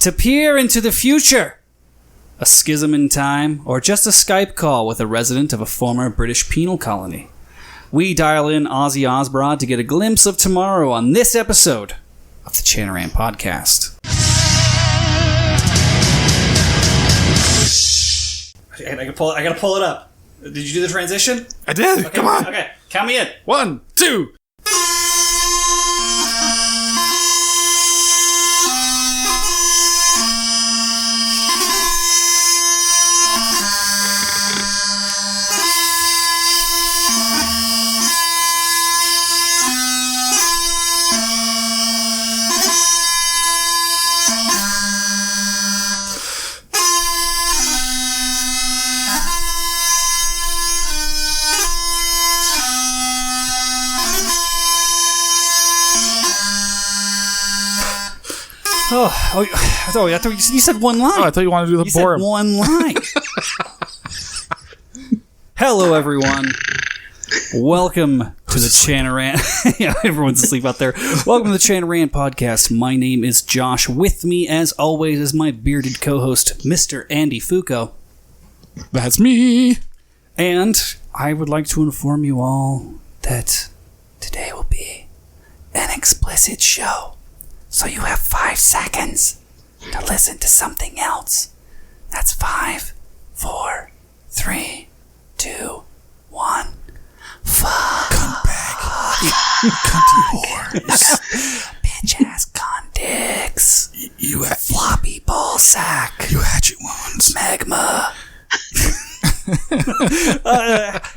To peer into the future, a schism in time, or just a Skype call with a resident of a former British penal colony. We dial in Aussie Broad to get a glimpse of tomorrow on this episode of the Chanaran Podcast. I gotta pull it up. Did you do the transition? I did. Okay, Come on. Okay, count me in. 1, 2. I thought you said one line. Oh, I thought you wanted to do the You borum. said one line. Hello, everyone. Welcome to the Chanaran. Yeah, everyone's asleep out there. Welcome to the Chanaran Podcast. My name is Josh. With me, as always, is my bearded co-host, Mr. Andy Fooko. That's me. And I would like to inform you all that today will be an explicit show. So you have 5 seconds to listen to something else. That's 5, 4, 3, 2, 1. Fuck. Cunt bag. You cunty whore. Bitch ass con dicks. You Floppy ball sack. You hatchet ones. Magma.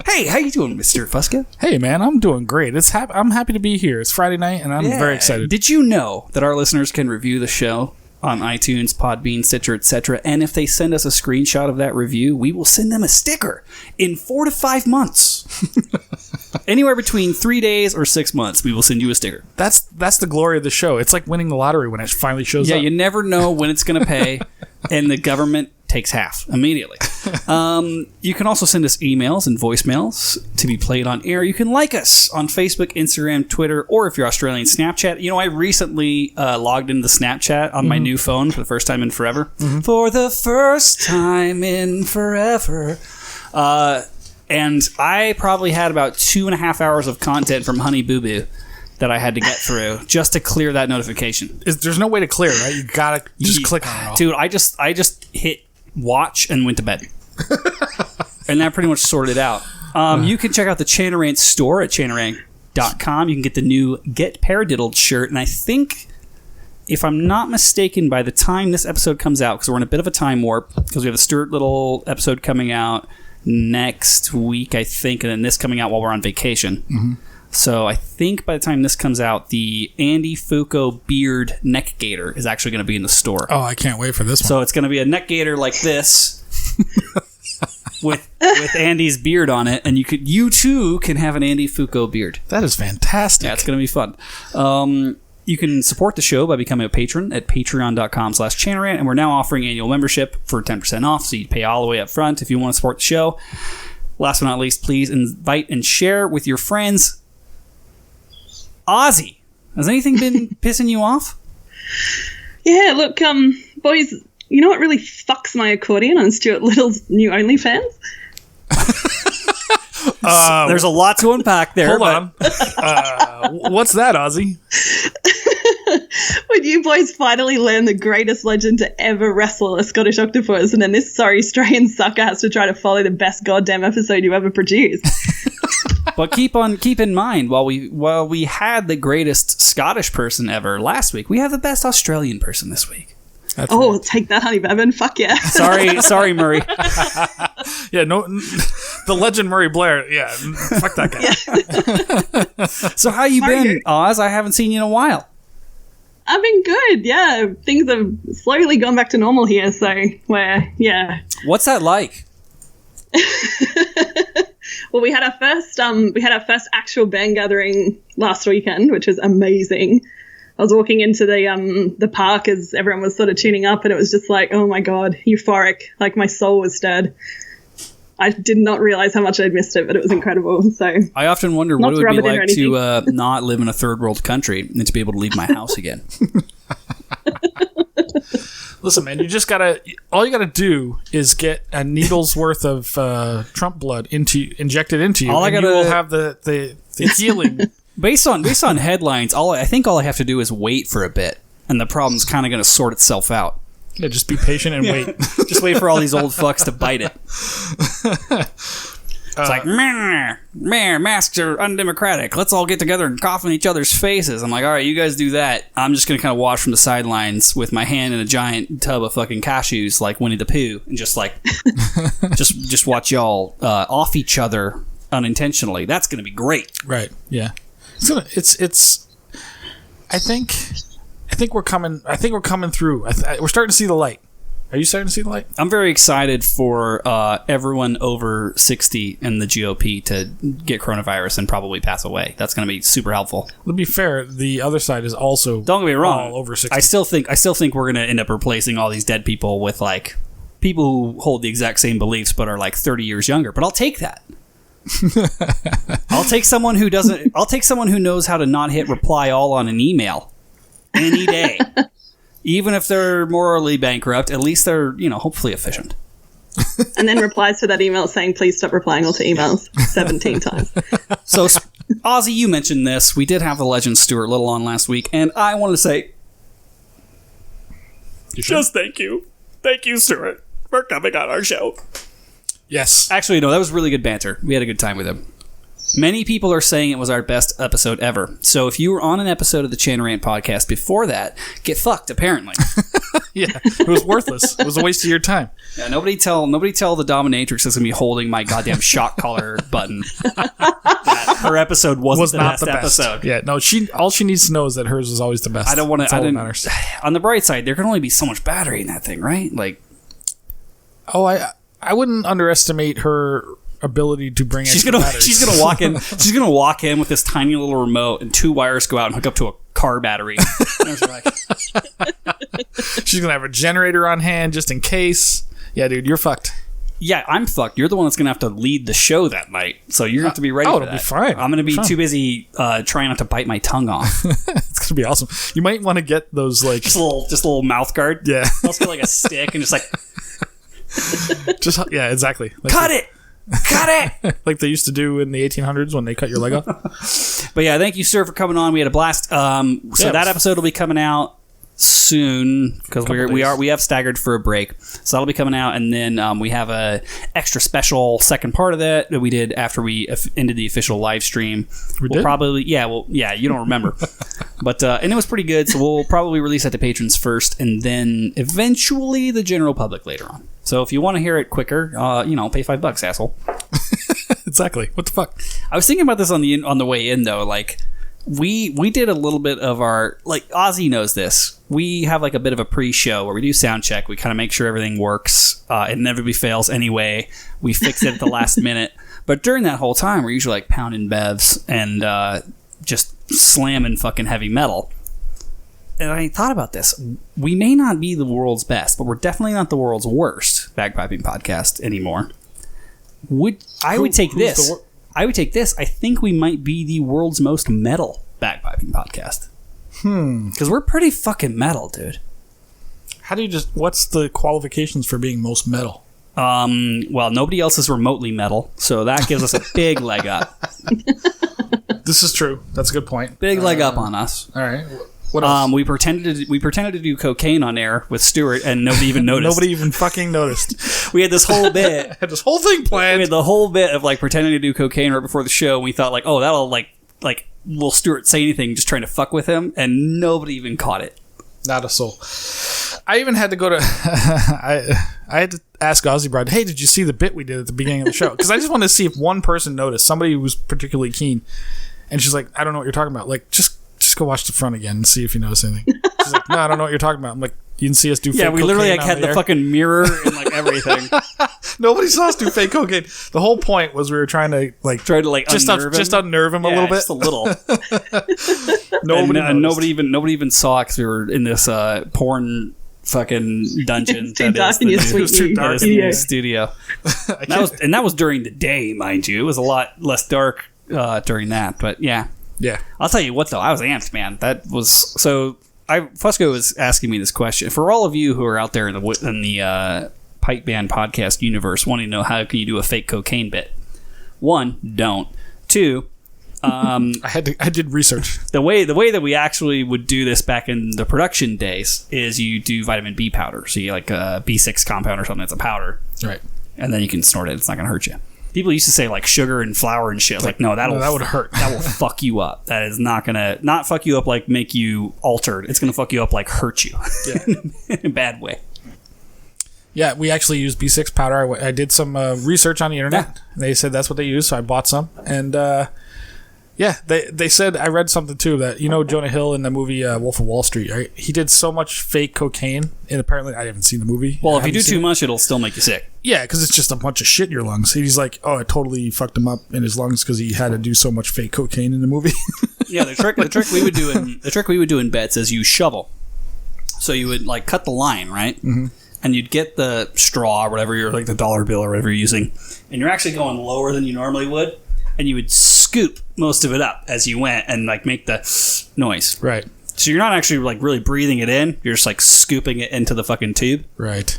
Hey, how you doing, Mr. Fuska? Hey, man, I'm doing great. I'm happy to be here. It's Friday night, and I'm very excited. Did you know that our listeners can review the show on iTunes, Podbean, Stitcher, etc.? And if they send us a screenshot of that review, we will send them a sticker in 4 to 5 months. Anywhere between 3 days or 6 months, we will send you a sticker. That's the glory of the show. It's like winning the lottery when it finally shows up. Yeah, you never know when it's going to pay, and the government takes half immediately. You can also send us emails and voicemails to be played on air. You can like us on Facebook, Instagram, Twitter, or if you're Australian, Snapchat. You know, I recently logged into Snapchat on my new phone for the first time in forever. For the first time in forever. And I probably had about 2.5 hours of content from Honey Boo Boo that I had to get through just to clear that notification. There's no way to clear, right? You gotta just click on it all. Dude, I just hit watch and went to bed. And that pretty much sorted it out. You can check out the Chanaran store at chanaran.com. You can get the new Get Paradiddled shirt. And I think, if I'm not mistaken, by the time this episode comes out, because we're in a bit of a time warp, because we have a Stuart Little episode coming out next week, I think, and then this coming out while we're on vacation. Mm-hmm. So I think by the time this comes out, the Andy Fooko beard neck gaiter is actually going to be in the store. Oh, I can't wait for this one. So it's going to be a neck gaiter like this with Andy's beard on it, and you too can have an Andy Fooko beard. That is fantastic. Yeah, it's going to be fun. You can support the show by becoming a patron at patreon.com/Chanaran, and we're now offering annual membership for 10% off, so you pay all the way up front if you want to support the show. Last but not least, please invite and share with your friends. Aussie, has anything been pissing you off? Yeah, look, boys, you know what really fucks my accordion on Stuart Little's new OnlyFans? There's a lot to unpack there. Hold on. What's that, Aussie? When you boys finally learn the greatest legend to ever wrestle a Scottish octopus, and then this sorry Australian sucker has to try to follow the best goddamn episode you ever produced. But keep in mind, while we had the greatest Scottish person ever last week, we have the best Australian person this week. That's right. Right. Take that, honey Bevan. Fuck yeah. Sorry, Murray. Yeah, no, the legend Murray Blair. Yeah, fuck that guy. Yeah. So how you been, Oz? I haven't seen you in a while. I've been good, yeah. Things have slowly gone back to normal here, so yeah. What's that like? Well, we had our first actual band gathering last weekend, which was amazing. I was walking into the park as everyone was sort of tuning up, and it was just like, oh my god, euphoric. Like my soul was stirred. I did not realize how much I'd missed it, but it was incredible. So I often wonder what it would be like to not live in a third world country and to be able to leave my house again. Listen, man, all you gotta do is get a needle's worth of Trump blood injected into you, you will have the healing. Based on headlines, I think all I have to do is wait for a bit, and the problem's kind of going to sort itself out. Yeah, just be patient and wait. Just wait for all these old fucks to bite it. It's like, masks are undemocratic. Let's all get together and cough in each other's faces. I'm like, all right, you guys do that. I'm just going to kind of watch from the sidelines with my hand in a giant tub of fucking cashews like Winnie the Pooh and just like, just watch y'all off each other unintentionally. That's going to be great. Right. Yeah. I think we're coming through. We're starting to see the light. Are you starting to see the light? I'm very excited for everyone over 60 in the GOP to get coronavirus and probably pass away. That's going to be super helpful. To be fair, the other side is also don't get me wrong all over 60. I still think we're going to end up replacing all these dead people with like people who hold the exact same beliefs but are like 30 years younger. But I'll take that. I'll take someone who doesn't. I'll take someone who knows how to not hit reply all on an email any day. Even if they're morally bankrupt, at least they're, hopefully efficient. And then replies to that email saying, please stop replying all to emails 17 times. So, Aussie, you mentioned this. We did have the legend Stuart Little on last week, and I wanted to say, just thank you. Thank you, Stuart, for coming on our show. Yes. Actually, no, that was really good banter. We had a good time with him. Many people are saying it was our best episode ever. So if you were on an episode of the Chan Rant podcast before that, get fucked, apparently. Yeah, it was worthless. It was a waste of your time. Yeah, nobody tell the dominatrix that's going to be holding my goddamn shock collar button that her episode was not the best episode. Yeah, no, all she needs to know is that hers was always the best. I don't want to. On the bright side, there can only be so much battery in that thing, right? Like, I wouldn't underestimate her ability to bring she's gonna walk in with this tiny little remote and two wires go out and hook up to a car battery. She's gonna have a generator on hand just in case. Yeah, dude, you're fucked. Yeah, I'm fucked. You're the one that's gonna have to lead the show that night, so you're gonna have to be ready for that. It'll be fine. I'm gonna be too busy trying not to bite my tongue off. It's gonna be awesome. You might want to get those like just a little mouth guard. Yeah, also like a stick and just like exactly. Like cut it. Like they used to do in the 1800s when they cut your leg off. But yeah, thank you, sir, for coming on. We had a blast. So that episode will be coming out soon because we have staggered for a break. So that'll be coming out, and then we have a extra special second part of that we did after we ended the official live stream. You don't remember. But and it was pretty good, so we'll probably release that to patrons first, and then eventually the general public later on. So if you want to hear it quicker, pay $5, asshole. Exactly. What the fuck? I was thinking about this on the way in though. Like we did a little bit of our Ozzy knows this. We have like a bit of a pre-show where we do sound check. We kind of make sure everything works. It never fails anyway. We fix it at the last minute. But during that whole time, we're usually like pounding bevs and just slamming fucking heavy metal. And I thought about this. We may not be the world's best, but we're definitely not the world's worst bagpiping podcast anymore. I would take this. I think we might be the world's most metal bagpiping podcast. Because we're pretty fucking metal, dude. How do you what's the qualifications for being most metal? Well, nobody else is remotely metal, so that gives us a big leg up. This is true. That's a good point. Big leg up on us. All right. What else? We pretended to do cocaine on air with Stuart, and nobody even noticed. Nobody even fucking noticed. We had this whole bit. Had this whole thing planned. We had the whole bit of like pretending to do cocaine right before the show. And we thought like, oh, that'll like will Stuart say anything, just trying to fuck with him, and nobody even caught it. Not a soul. I even had to go to. I had to ask Aussie Broad, hey, did you see the bit we did at the beginning of the show? Because I just wanted to see if one person noticed, somebody who was particularly keen. And she's like, I don't know what you're talking about. Like, just go watch the front again and see if you notice anything. She's like, no, I don't know what you're talking about. I'm like, you didn't see us do fake cocaine. Yeah, we literally had the fucking mirror and like everything. Nobody saw us do fake cocaine. The whole point was we were trying to just unnerve him a little bit. Just a little. Nobody even saw it because we were in this porn fucking dungeon. It's too dark in your sweet studio. That was during the day, mind you. It was a lot less dark during that, but yeah. Yeah. I'll tell you what though, I was amped, man. That was so. Fusco was asking me this question. For all of you who are out there in the pipe band podcast universe wanting to know how can you do a fake cocaine bit. 1, don't. 2, I did research. The way that we actually would do this back in the production days is you do vitamin B powder. So you like a B6 compound or something that's a powder. Right. And then you can snort it. It's not going to hurt you. People used to say like sugar and flour and shit. Like, no, that would hurt. That will fuck you up. That is not going to not fuck you up like make you altered. It's going to fuck you up like hurt you. Yeah. In a bad way. Yeah, we actually use B6 powder. I did some research on the internet. Yeah. They said that's what they use, so I bought some. And yeah, they said, I read something too, that, you know, Jonah Hill in the movie Wolf of Wall Street, right? He did so much fake cocaine, and apparently, I haven't seen the movie. Well, if you do too much, it'll still make you sick. Yeah, because it's just a bunch of shit in your lungs. He's like, oh, it totally fucked him up in his lungs because he had to do so much fake cocaine in the movie. Yeah, the trick we would do in bets is you shovel. So you would like cut the line, right? Mm-hmm. And you'd get the straw or whatever you're like the dollar bill or whatever you're using, and you're actually going lower than you normally would, and you would scoop most of it up as you went and like make the noise. Right. So you're not actually like really breathing it in. You're just like scooping it into the fucking tube. Right.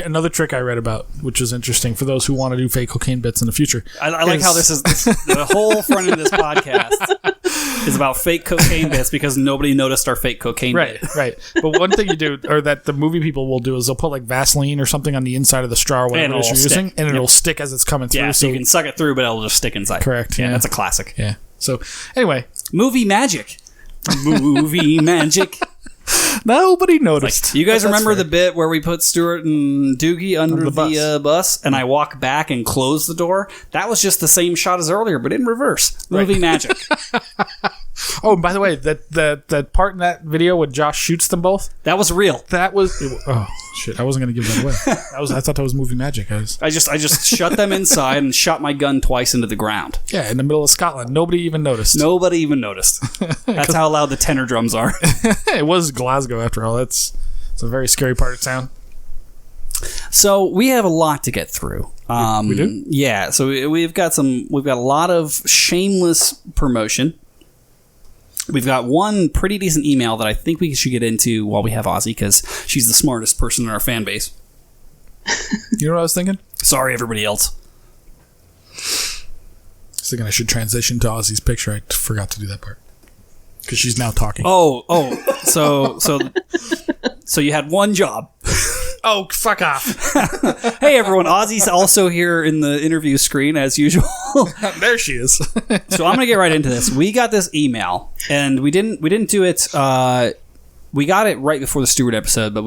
Another trick I read about, which is interesting for those who want to do fake cocaine bits in the future. I like how this is the whole front of this podcast is about fake cocaine bits because nobody noticed our fake cocaine bit. Right. But one thing you do, or that the movie people will do, is they'll put like Vaseline or something on the inside of the straw or whatever it is you're using, and it'll stick as it's coming through. Yeah, so you can suck it through, but it'll just stick inside. Correct. Yeah, that's a classic. Yeah. So anyway, movie magic. Movie magic. Nobody noticed. Like, you guys remember the bit where we put Stuart and Doogie under the bus and I walk back and close the door? That was just the same shot as earlier, but in reverse. Movie magic. Oh, and by the way, that part in that video when Josh shoots them both? That was real. That was... Oh, shit. I wasn't going to give that away. I thought that was movie magic. I just shut them inside and shot my gun twice into the ground. Yeah, in the middle of Scotland. Nobody even noticed. That's how loud the tenor drums are. It was Glasgow, after all. It's a very scary part of town. So we have a lot to get through. We do? Yeah, so we've got a lot of shameless promotion. We've got one pretty decent email that I think we should get into while we have Aussie, because she's the smartest person in our fan base. You know what I was thinking? Sorry, everybody else. I was thinking I should transition to Aussie's picture. I forgot to do that part. Because she's now talking. So you had one job. Oh, fuck off. Hey, everyone. Aussie's also here in the interview screen, as usual. There she is. So I'm going to get right into this. We got this email, and we didn't do it... we got it right before the Stewart episode, but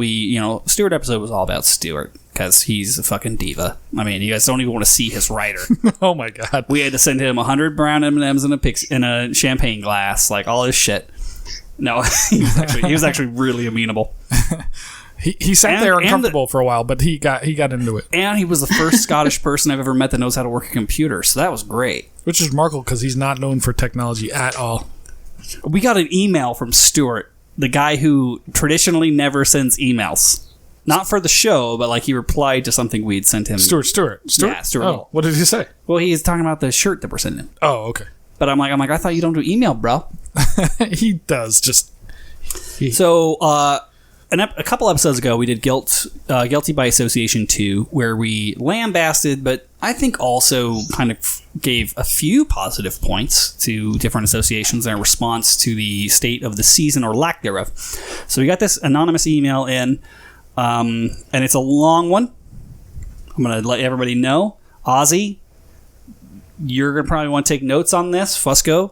Stewart episode was all about Stewart, because he's a fucking diva. I mean, you guys don't even want to see his writer. Oh, my God. We had to send him 100 brown M&Ms in a champagne glass, like all his shit. No, he was actually really amenable. He sat there uncomfortable for a while, but he got into it. And he was the first Scottish person I've ever met that knows how to work a computer, so that was great. Which is remarkable, because he's not known for technology at all. We got an email from Stuart, the guy who traditionally never sends emails. Not for the show, but like he replied to something we'd sent him. Stuart? Yeah, Stuart. Oh, what did he say? Well, he's talking about the shirt that we're sending him. Oh, okay. But I'm like, I thought you don't do email, bro. He does, just... So, a couple episodes ago, we did Guilty by Association 2, where we lambasted, but I think also kind of gave a few positive points to different associations in response to the state of the season or lack thereof. So we got this anonymous email in, and it's a long one. I'm going to let everybody know. Aussie, you're going to probably want to take notes on this. Fusco,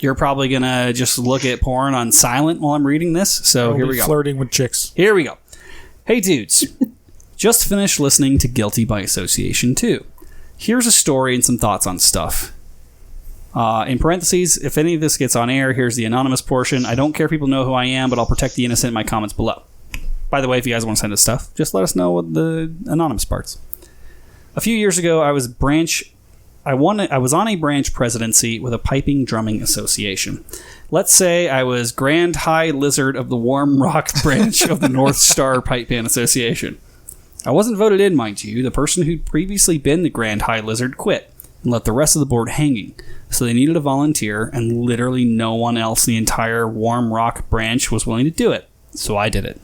you're probably going to just look at porn on silent while I'm reading this. So here we go. Flirting with chicks. Here we go. Hey, dudes. Just finished listening to Guilty by Association 2. Here's a story and some thoughts on stuff. In parentheses, if any of this gets on air, here's the anonymous portion. I don't care if people know who I am, but I'll protect the innocent in my comments below. By the way, if you guys want to send us stuff, just let us know what the anonymous parts. A few years ago, I was on a branch presidency with a piping drumming association. Let's say I was Grand High Lizard of the Warm Rock branch of the North Star Pipe Band Association. I wasn't voted in, mind you. The person who'd previously been the Grand High Lizard quit. and left the rest of the board hanging. So they needed a volunteer, and literally no one else in the entire Warm Rock branch was willing to do it. So I did it.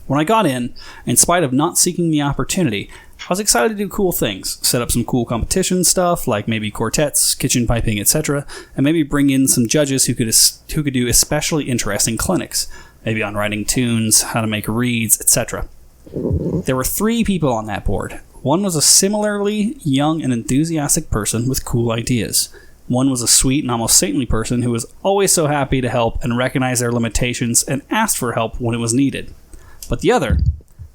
When I got in spite of not seeking the opportunity, I was excited to do cool things, set up some cool competition stuff, like maybe quartets, kitchen piping, etc., and maybe bring in some judges who could do especially interesting clinics, maybe on writing tunes, how to make reeds, etc. There were 3 people on that board. One was a similarly young and enthusiastic person with cool ideas. One was a sweet and almost saintly person who was always so happy to help and recognize their limitations and asked for help when it was needed. But the other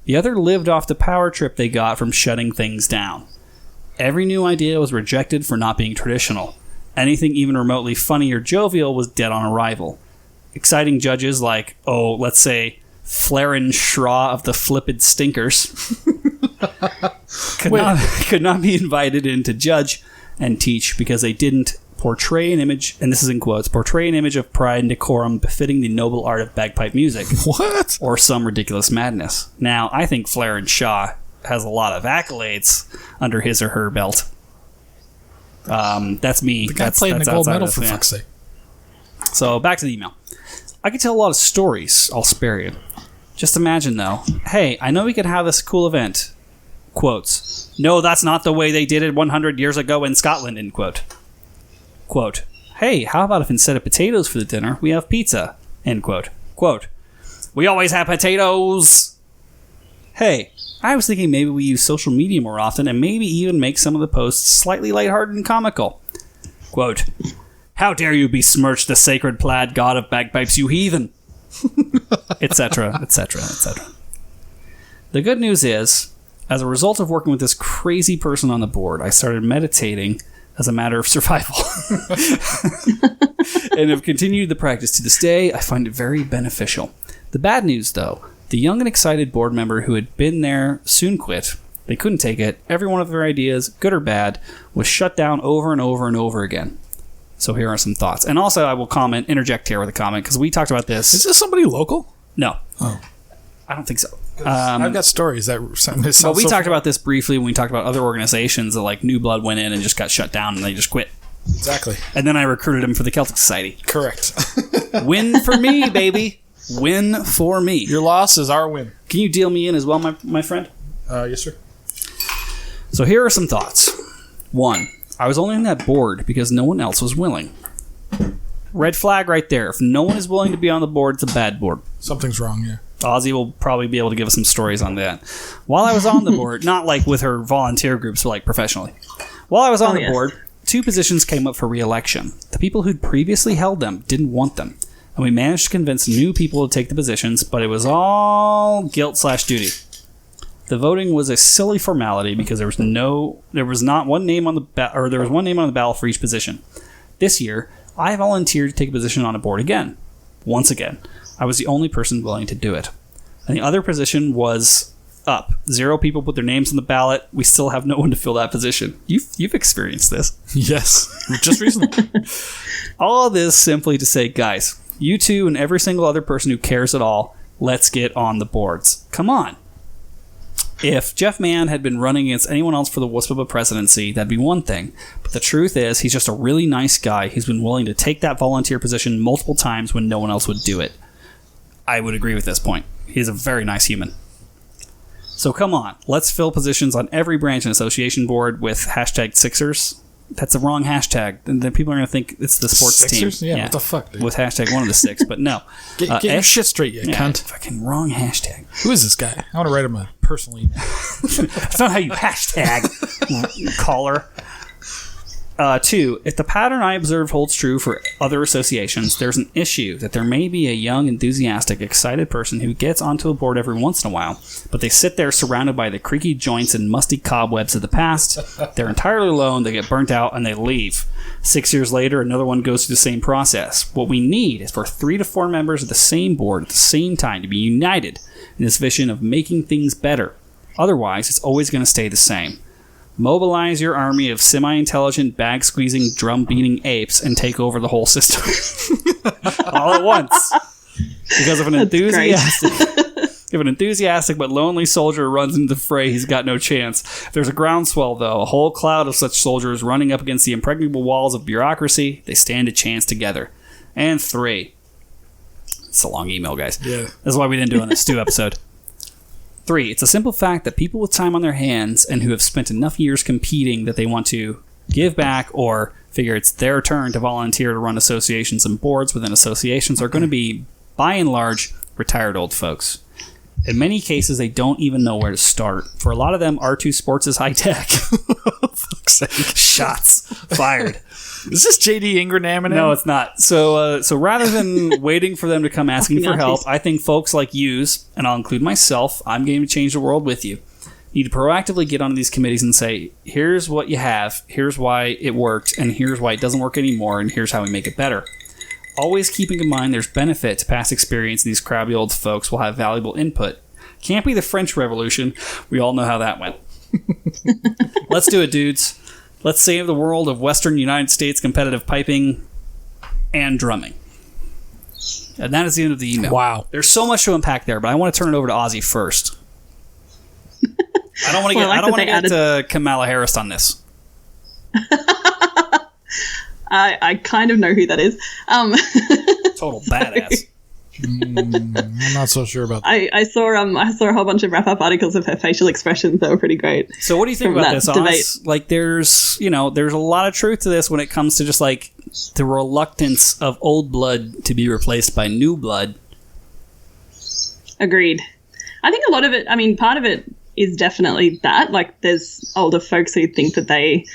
lived off the power trip they got from shutting things down. Every new idea was rejected for not being traditional. Anything even remotely funny or jovial was dead on arrival. Exciting judges like, let's say, Flaren Schraw of the Flippid Stinkers could not be invited in to judge and teach because they didn't portray an image, and this is in quotes, portray an image of pride and decorum befitting the noble art of bagpipe music. What? Or some ridiculous madness. Now, I think Flaren Shaw has a lot of accolades under his or her belt. That's me. The guy played in the gold medal, for fuck's sake. So, back to the email. I could tell a lot of stories. I'll spare you. Just imagine, though. Hey, I know we could have this cool event. Quotes. No, that's not the way they did it 100 years ago in Scotland, end quote. Quote. Hey, how about if instead of potatoes for the dinner, we have pizza? End quote. Quote. We always have potatoes. Hey, I was thinking maybe we use social media more often and maybe even make some of the posts slightly lighthearted and comical. Quote. How dare you besmirch the sacred plaid god of bagpipes, you heathen? Etc., etc., etc. The good news is, as a result of working with this crazy person on the board, I started meditating as a matter of survival. And have continued the practice to this day. I find it very beneficial. The bad news, though, the young and excited board member who had been there soon quit. They couldn't take it. Every one of their ideas, good or bad, was shut down over and over and over again. So here are some thoughts. And also, I will interject here with a comment, because we talked about this. Is this somebody local? No. Oh. I don't think so. I've got stories that sound Well, we talked about this briefly when we talked about other organizations that, like, New Blood went in and just got shut down and they just quit. Exactly. And then I recruited him for the Celtic Society. Correct. Win for me, baby. Win for me. Your loss is our win. Can you deal me in as well, my friend? Yes, sir. So here are some thoughts. 1. I was only on that board because no one else was willing. Red flag right there. If no one is willing to be on the board, it's a bad board. Something's wrong, yeah. Aussie will probably be able to give us some stories on that. While I was on the board, not like with her volunteer groups, but like professionally. While I was on the board, 2 positions came up for re-election. The people who'd previously held them didn't want them. And we managed to convince new people to take the positions, but it was all guilt/duty. The voting was a silly formality because there was one name on the ballot for each position. This year, I volunteered to take a position on a board again. Once again, I was the only person willing to do it. And the other position was up. 0 people put their names on the ballot. We still have no one to fill that position. You've experienced this. Yes, just recently. All of this simply to say, guys, you two and every single other person who cares at all, let's get on the boards. Come on. If Jeff Mann had been running against anyone else for the WSPBA presidency, that'd be one thing. But the truth is, he's just a really nice guy. He's been willing to take that volunteer position multiple times when no one else would do it. I would agree with this point. He's a very nice human. So come on, let's fill positions on every branch and association board with #Sixers. That's the wrong hashtag. And then people are going to think it's the sports Sixers? team. Yeah, what the fuck, dude? With #1 of the 6, but no. Get your shit straight, you cunt. Fucking wrong hashtag. Who is this guy? I want to write him a personal email. That's not how you hashtag, caller. 2, if the pattern I observed holds true for other associations, there's an issue that there may be a young, enthusiastic, excited person who gets onto a board every once in a while, but they sit there surrounded by the creaky joints and musty cobwebs of the past. They're entirely alone, they get burnt out, and they leave. 6 years later, another one goes through the same process. What we need is for 3 to 4 members of the same board at the same time to be united in this vision of making things better. Otherwise, it's always going to stay the same. Mobilize your army of semi-intelligent, bag-squeezing, drum-beating apes and take over the whole system. All at once. Because of an enthusiastic... It If an enthusiastic but lonely soldier runs into the fray, he's got no chance. If there's a groundswell, though, a whole cloud of such soldiers running up against the impregnable walls of bureaucracy, they stand a chance together. And 3. It's a long email, guys. Yeah. That's why we didn't do it in a stew episode. 3. It's a simple fact that people with time on their hands and who have spent enough years competing that they want to give back or figure it's their turn to volunteer to run associations and boards within associations are going to be, by and large, retired old folks. In many cases, they don't even know where to start. For a lot of them, R2 Sports is high tech. Fuck's sake. Shots fired. Is this JD Ingram? No, it's not. So rather than waiting for them to come asking for help, I think folks like yous, and I'll include myself, I'm going to change the world with you, need to proactively get onto these committees and say, here's what you have, here's why it worked, and here's why it doesn't work anymore, and here's how we make it better. Always keeping in mind there's benefit to past experience, and these crabby old folks will have valuable input. Can't be the French Revolution. We all know how that went. Let's do it, dudes. Let's save the world of Western United States competitive piping and drumming. And that is the end of the email. Wow. There's so much to unpack there, but I want to turn it over to Aussie first. I don't want to get Kamala Harris on this. I kind of know who that is. Total badass. I'm not so sure about that. I saw a whole bunch of wrap-up articles of her facial expressions that were pretty great. So what do you think about this, Oz? Like, there's a lot of truth to this when it comes to just like the reluctance of old blood to be replaced by new blood. Agreed. I think a lot of it, part of it is definitely that. Like, there's older folks who think that they've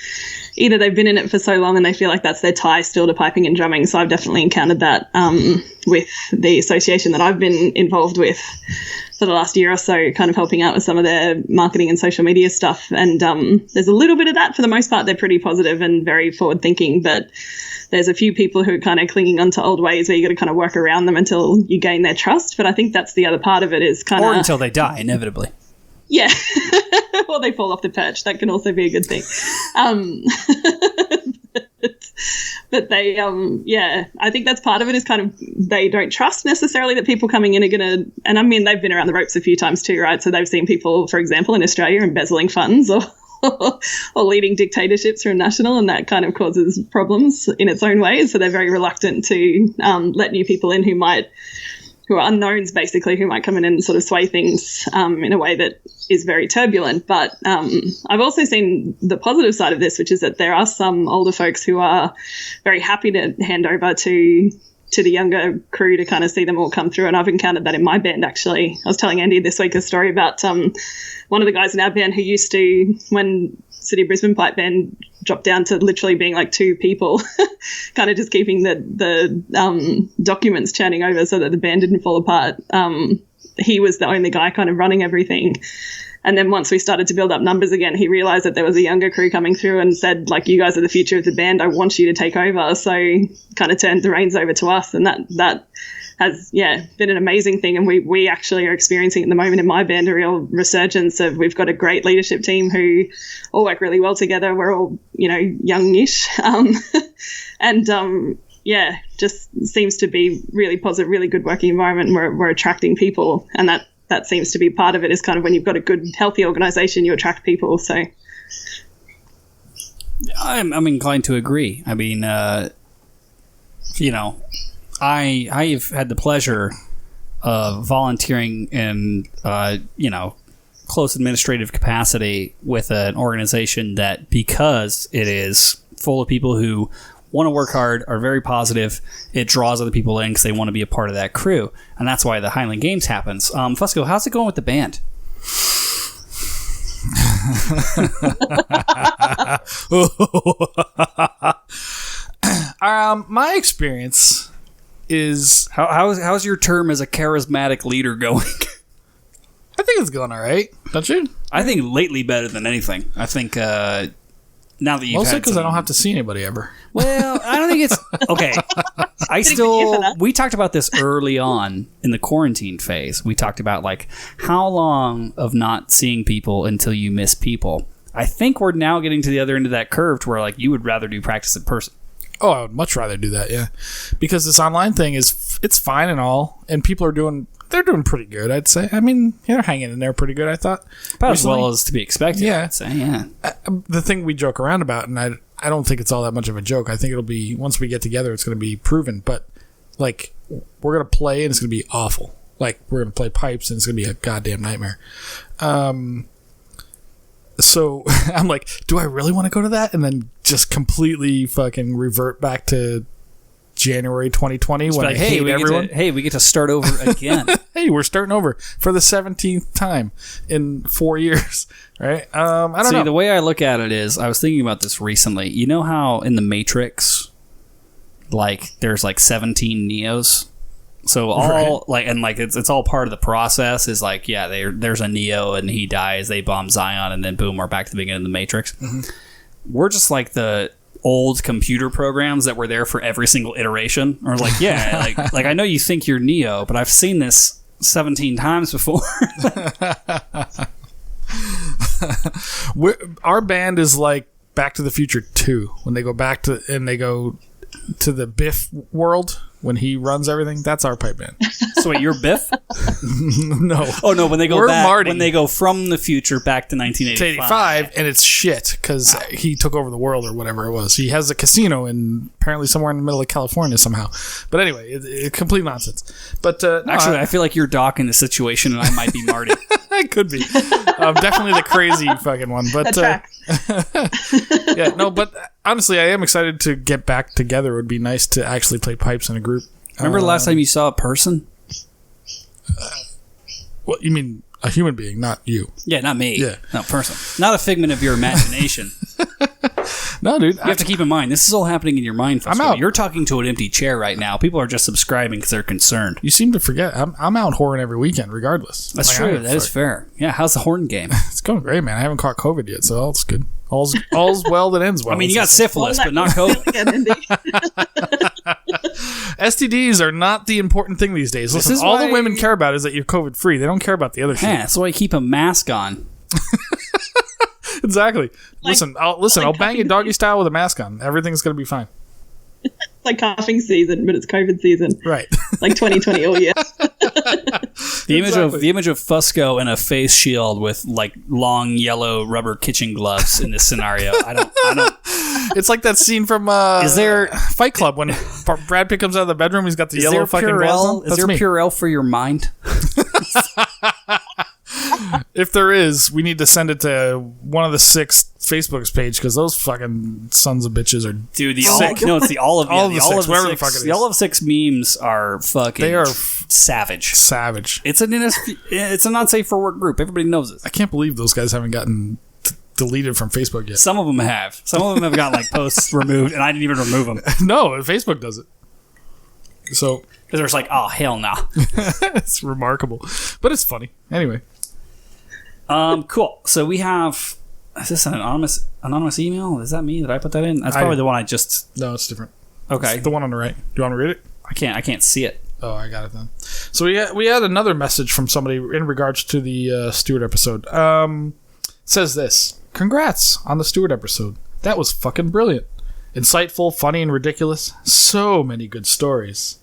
been in it for so long and they feel like that's their tie still to piping and drumming. So I've definitely encountered that with the association that I've been involved with for the last year or so, kind of helping out with some of their marketing and social media stuff. And there's a little bit of that. For the most part, they're pretty positive and very forward thinking, but there's a few people who are kind of clinging onto old ways where you got to kind of work around them until you gain their trust. But I think that's the other part of it is kind of... Or until they die, inevitably. Yeah. Or they fall off the perch. That can also be a good thing. But they, I think that's part of it is kind of they don't trust necessarily that people coming in are going to, and I mean, they've been around the ropes a few times too, right? So they've seen people, for example, in Australia embezzling funds or leading dictatorships from national, and that kind of causes problems in its own way. So they're very reluctant to let new people in who are unknowns, basically, who might come in and sort of sway things in a way that is very turbulent. But I've also seen the positive side of this, which is that there are some older folks who are very happy to hand over to the younger crew to kind of see them all come through. And I've encountered that in my band, actually. I was telling Andy this week a story about one of the guys in our band who used to, when City of Brisbane Pipe Band dropped down to literally being like 2 people, kind of just keeping the documents churning over so that the band didn't fall apart. He was the only guy kind of running everything. And then once we started to build up numbers again, he realized that there was a younger crew coming through and said, like, you guys are the future of the band. I want you to take over. So kind of turned the reins over to us. And that has, been an amazing thing. And we actually are experiencing at the moment in my band a real resurgence of, we've got a great leadership team who all work really well together. We're all, youngish. Just seems to be really positive, really good working environment. We're attracting people, and that seems to be part of it, is kind of when you've got a good, healthy organization, you attract people. So I'm inclined to agree. I mean, I've had the pleasure of volunteering in, close administrative capacity with an organization that, because it is full of people who want to work hard, are very positive, it draws other people in because they want to be a part of that crew. And that's why the Highland Games happens. Fusco, how's it going with the band? My experience is... How's your term as a charismatic leader going? I think it's going all right. Don't you? I think lately better than anything. I think now that you've mostly had because I don't have to see anybody ever. Well, I don't think it's... Okay. We talked about this early on in the quarantine phase. We talked about, like, how long of not seeing people until you miss people. I think we're now getting to the other end of that curve to where, like, you would rather do practice in person. Oh, I would much rather do that, yeah. Because this online thing it's fine and all, and people are doing they're doing pretty good, I'd say. I mean, they're hanging in there pretty good, I thought. About as well as to be expected, Yeah. I'd say, yeah. The thing we joke around about, and I don't think it's all that much of a joke. I think it'll be, once we get together, it's going to be proven. But, like, we're going to play, and it's going to be awful. Like, we're going to play pipes, and it's going to be a goddamn nightmare. So, I'm like, do I really want to go to that? And then just completely fucking revert back to January 2020 when I hate everyone. We get to start over again. Hey, we're starting over for the 17th time in 4 years, right? I don't know. The way I look at it is, I was thinking about this recently. You know how in the Matrix, like, there's like 17 Neos? So all it's all part of the process. Is like, yeah, there's a Neo and he dies. They bomb Zion, and then boom, we're back to the beginning of the Matrix. Mm-hmm. We're just like the old computer programs that were there for every single iteration. Or like, yeah, like I know you think you're Neo, but I've seen this 17 times before. Our band is like Back to the Future 2 when they go back to the Biff world. When he runs everything, that's our pipe band. So wait, you're Biff? No. Oh no, when they go We're back, Marty. when they go from the future back to 1985, and it's shit because he took over the world or whatever it was. He has a casino apparently somewhere in the middle of California somehow. But anyway, it's complete nonsense. But actually, I feel like you're Doc in the situation, and I might be Marty. I could be. Definitely the crazy fucking one. But yeah, no. But honestly, I am excited to get back together. It would be nice to actually play pipes in a group. Remember the last time you saw a person? What you mean, a human being, not you? Yeah, not me. Yeah, no person. Not a figment of your imagination. No, dude. You have to keep in mind, this is all happening in your mind. I'm out. You're talking to an empty chair right now. People are just subscribing because they're concerned. You seem to forget. I'm out whoring every weekend, regardless. That's true. That is fair. Yeah, how's the horn game? It's going great, man. I haven't caught COVID yet, so all's good. All's well that ends well. I mean, you got syphilis, but not COVID. STDs are not the important thing these days. Listen, all the women care about is that you're COVID free. They don't care about the other shit. Yeah, that's why I keep a mask on. Exactly. I'll bang you doggy style with a mask on. Everything's gonna be fine. It's like coughing season, but it's COVID season. Right. Like 2020 all year. The image of Fusco in a face shield with like long yellow rubber kitchen gloves in this scenario. I don't. It's like that scene from is there Fight Club when Brad Pitt comes out of the bedroom. He's got the yellow fucking gloves on. Is there Purell for your mind? If there is, we need to send it to one of the 6 Facebook's page because those fucking sons of bitches are it's the all of the 6 the all of 6 memes are fucking. They are savage. It's it's a not safe for work group. Everybody knows it. I can't believe those guys haven't gotten deleted from Facebook yet. Some of them have. Some of them have got like posts removed, and I didn't even remove them. No, Facebook does it. So because there's like, oh hell no. It's remarkable, but it's funny anyway. Cool. So we have. Is this an anonymous email? Is that me? Did I put that in? That's probably the one I just. No, it's different. Okay, it's the one on the right. Do you want to read it? I can't see it. Oh, I got it then. So we had another message from somebody in regards to the Stewart episode. It says this: "Congrats on the Stewart episode. That was fucking brilliant, insightful, funny, and ridiculous. So many good stories."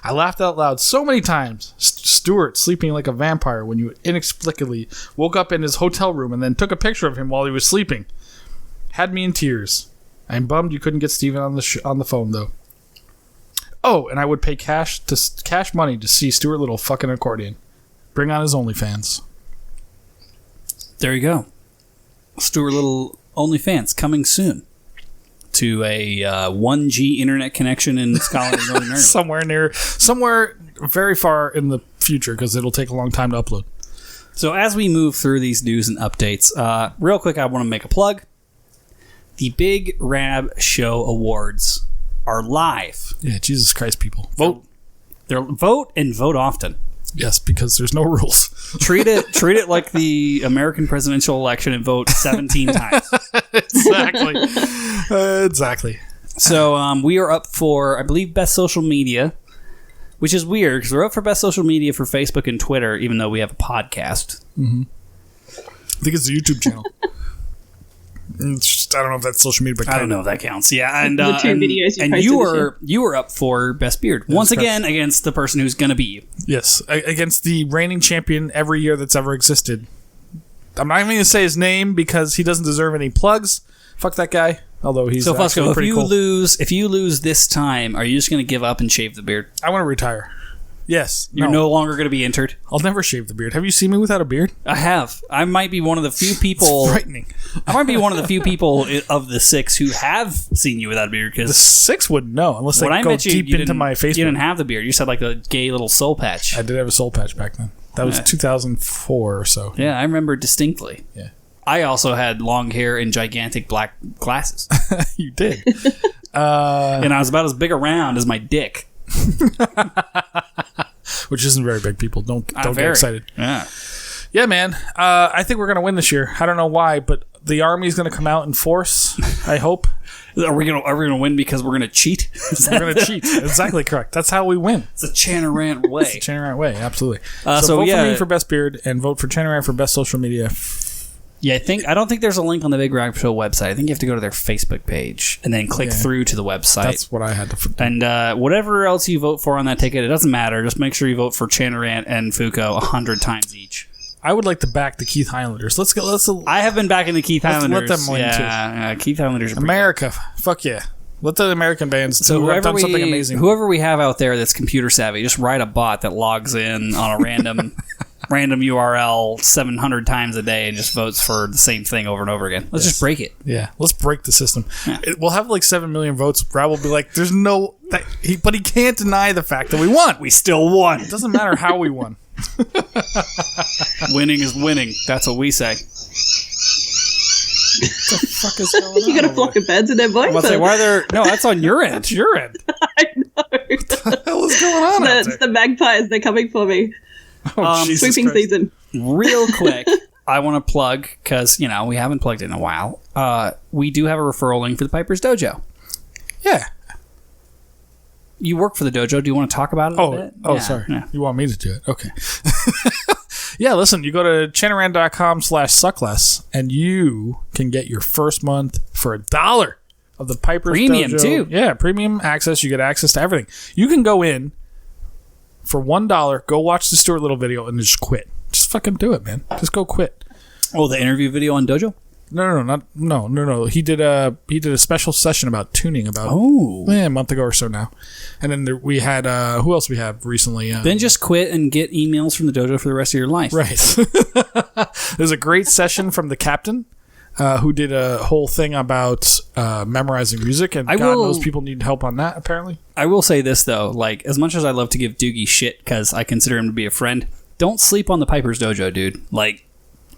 I laughed out loud so many times. Stewart sleeping like a vampire when you inexplicably woke up in his hotel room and then took a picture of him while he was sleeping. Had me in tears. I'm bummed you couldn't get Steven on the phone though. Oh, and I would pay cash money to see Stuart Little fucking accordion. Bring on his OnlyFans. There you go. Stuart Little OnlyFans coming soon. To a 1G internet connection in Scotland and Northern Ireland. somewhere very far in the future because it'll take a long time to upload. So as we move through these news and updates, real quick, I want to make a plug. The Big Rab Show Awards are live. Yeah, Jesus Christ, people. Vote. Vote and vote often. Yes, because there's no rules. Treat it like the American presidential election and vote 17 times. Exactly. Exactly. So we are up for, I believe, Best Social Media, which is weird because we're up for Best Social Media for Facebook and Twitter, even though we have a podcast. Mm-hmm. I think it's a YouTube channel. It's I don't know if that's social media, but I don't know if that counts. Yeah, and The two videos you and posted you were up for best beard once again against the person who's going to beat you. Yes, against the reigning champion every year that's ever existed. I'm not even going to say his name because he doesn't deserve any plugs. Fuck that guy. Although he's so Fusco, pretty cool. If you lose this time, are you just going to give up and shave the beard? I want to retire. Yes. You're no longer going to be entered. I'll never shave the beard. Have you seen me without a beard? I have. I might be one of the few people. It's frightening. I might be one of the few people of the 6 who have seen you without a beard. Because the 6 wouldn't know unless they go deep into my Facebook. You didn't have the beard. You just had like a gay little soul patch. I did have a soul patch back then. That was 2004 or so. Yeah, I remember distinctly. Yeah. I also had long hair and gigantic black glasses. You did. And I was about as big around as my dick. Which isn't very big, people. Don't get excited. Yeah, man. I think we're going to win this year. I don't know why, but the Army's going to come out in force, I hope. Are we gonna win because we're gonna cheat? We're gonna cheat. Exactly correct. That's how we win. It's a Chanarant way. It's a Chanarant way, absolutely. So vote for me for best beard and vote for Chanarant for best social media. Yeah, I don't think there's a link on the Big Rag Show website. I think you have to go to their Facebook page and then click through to the website. That's what I had to. And whatever else you vote for on that ticket, it doesn't matter. Just make sure you vote for Chanarant and Fooko 100 times each. I would like to back the Keith Highlanders. Let's go. I have been backing the Keith Highlanders. Let them win too. Keith Highlanders are America. Fuck yeah. Let the American bands so have done something amazing. Whoever we have out there that's computer savvy, just write a bot that logs in on a random URL 700 times a day and just votes for the same thing over and over again. Let's just break it. Yeah, let's break the system. Yeah. We'll have like 7 million votes. Brad will be like, "There's no," but he can't deny the fact that we won. We still won. It doesn't matter how we won. Winning is winning. That's what we say. What the fuck is going on? You got a flock of beds in their voice. Say, why there? No, that's on your end. It's your end. I know. What the hell is going on out It's the magpies. They're coming for me. Jesus Sweeping Christ. season. Real quick, I want to plug, because, we haven't plugged in a while. We do have a referral link for the Piper's Dojo. Yeah. You work for the dojo. Do you want to talk about it a bit? Oh, Yeah, sorry. yeah. You want me to do it? Okay. Yeah, listen, you go to chanaran.com/suckless and you can get your first month for $1 of the Piper's Premium, Dojo. too. Yeah, premium access. You get access to everything. You can go in for $1, go watch the Stuart Little video and just quit. Just fucking do it, man. Just go quit. Oh, the interview video on Dojo? No. He did a special session about tuning about a month ago or so now, and then we had who else we have recently? Then just quit and get emails from the dojo for the rest of your life. Right. There's a great session from the captain, who did a whole thing about memorizing music, and God knows people need help on that. Apparently, I will say this though: like, as much as I love to give Doogie shit because I consider him to be a friend, don't sleep on the Piper's Dojo, dude. Like,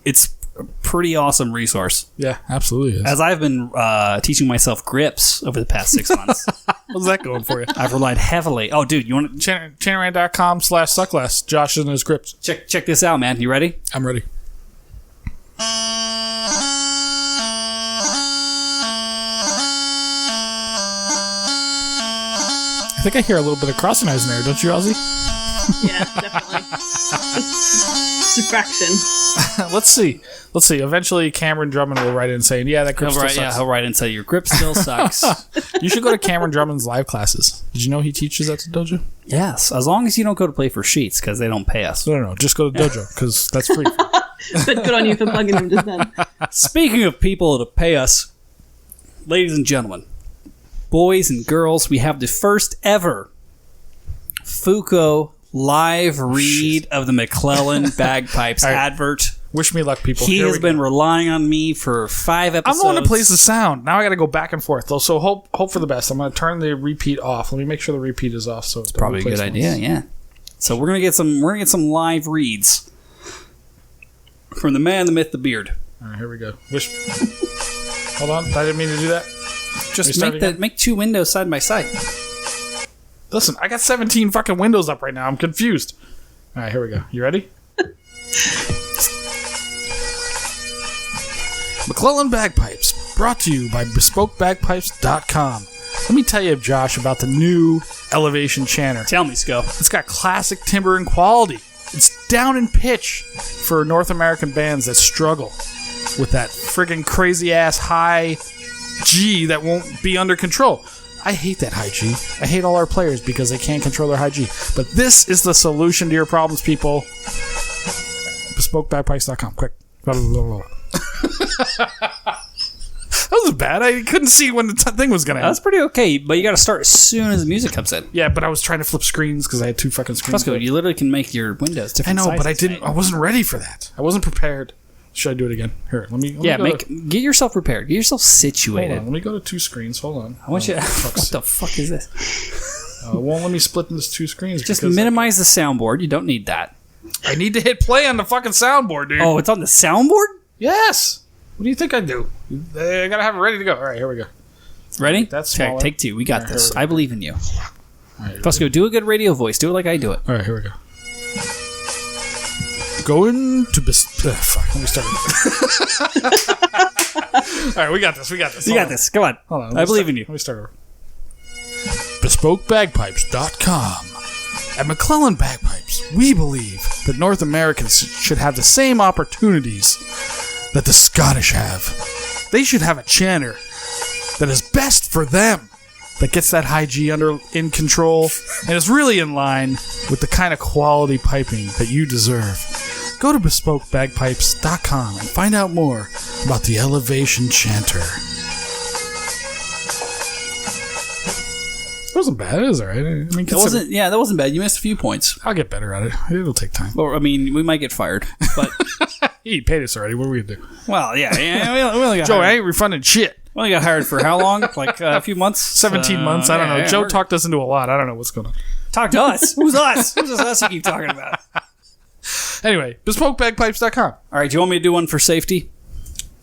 it's a pretty awesome resource. Yeah, absolutely. As I've been teaching myself grips over the past 6 months. How's that going for you? I've relied heavily. Oh, dude, you want to chanaran.com/suckless. Josh is in his grips. check this out, man? You ready? I'm ready. I think I hear a little bit of crossing eyes in there, don't you, Aussie? Yeah, definitely. Distraction. Let's see. Eventually, Cameron Drummond will write in saying, "Yeah, that grip still sucks." Yeah, he'll write and say your grip still sucks. You should go to Cameron Drummond's live classes. Did you know he teaches at the dojo? Yes, as long as you don't go to play for sheets because they don't pay us. No. Just go to dojo because that's free. But good on you for plugging them just then. Speaking of people that pay us, ladies and gentlemen, boys and girls, we have the first ever Fooko live read of the MacLellan Bagpipes advert. Wish me luck, people. He has been relying on me for 5 episodes. I'm the one that plays the sound. Now I got to go back and forth, though. So hope for the best. I'm going to turn the repeat off. Let me make sure the repeat is off. So it's probably a good idea. Yeah. So we're gonna get some live reads from the man, the myth, the beard. All right, here we go. Hold on, I didn't mean to do that. Just make 2 windows side by side. Listen, I got 17 fucking windows up right now. I'm confused. All right, here we go. You ready? MacLellan Bagpipes, brought to you by BespokeBagpipes.com. Let me tell you, Josh, about the new Elevation Channer. Tell me, Sco. It's got classic timbre and quality. It's down in pitch for North American bands that struggle with that friggin' crazy-ass high G that won't be under control. I hate that high G. I hate all our players because they can't control their high G. But this is the solution to your problems, people. BespokeBagpipes.com. Quick. Blah, blah, blah, blah. That was bad. I couldn't see when the thing was going to end. That's pretty okay, but you got to start as soon as the music comes in. Yeah, but I was trying to flip screens because I had 2 fucking screens. Fusco, you literally can make your windows different sizes. I know, but I didn't. I wasn't ready for that. I wasn't prepared. Should I do it again? Here, let me get yourself prepared. Get yourself Hold situated. on, let me go to 2 screens. Hold on. I want you. What the fuck is this? It won't let me split into 2 screens. Just minimize the soundboard. You don't need that. I need to hit play on the fucking soundboard, dude. Oh, it's on the soundboard? Yes. What do you think I do? I gotta have it ready to go. All right, here we go. Ready? That's smaller. Take 2. We got All right, this. here we go. I believe in you. Right, Fusco, do a good radio voice. Do it like I do it. All right, here we go. Going to fuck. Let me start. All right, we got this. You got this. Come on. Hold on. I believe in you. Let me start over. BespokeBagpipes.com. At MacLellan Bagpipes, we believe that North Americans should have the same opportunities that the Scottish have. They should have a chanter that is best for them, that gets that high G in control, and is really in line with the kind of quality piping that you deserve. Go to BespokeBagpipes.com and find out more about the Elevation Chanter. It wasn't bad. It was all right. I mean, that wasn't bad. You missed a few points. I'll get better at it. It'll take time. Well, I mean, we might get fired, but He paid us already. What are we going to do? well, yeah. We only got Joe, I hired. ain't refunding shit. We only got hired for how long? Like a few months? 17 months. I don't know. Joe talked us into a lot. I don't know what's going on. Talk to us. Who's us? Who's this us you keep talking about? Anyway, BespokeBagpipes.com. All right, do you want me to do one for safety?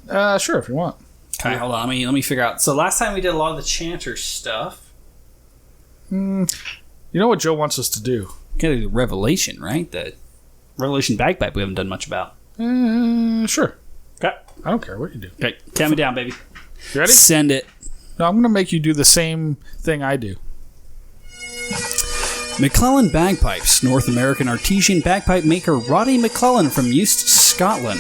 Sure, if you want. Okay, hold on. Let me figure out. So last time we did a lot of the chanter stuff. You know what Joe wants us to do? Gotta do Revelation, right? The Revelation bagpipe we haven't done much about. Sure. Okay. I don't care what you do. Okay, count me down, baby. You ready? Send it. No, I'm going to make you do the same thing I do. MacLellan Bagpipes, North American artesian bagpipe maker Roddy MacLellan from Eust, Scotland.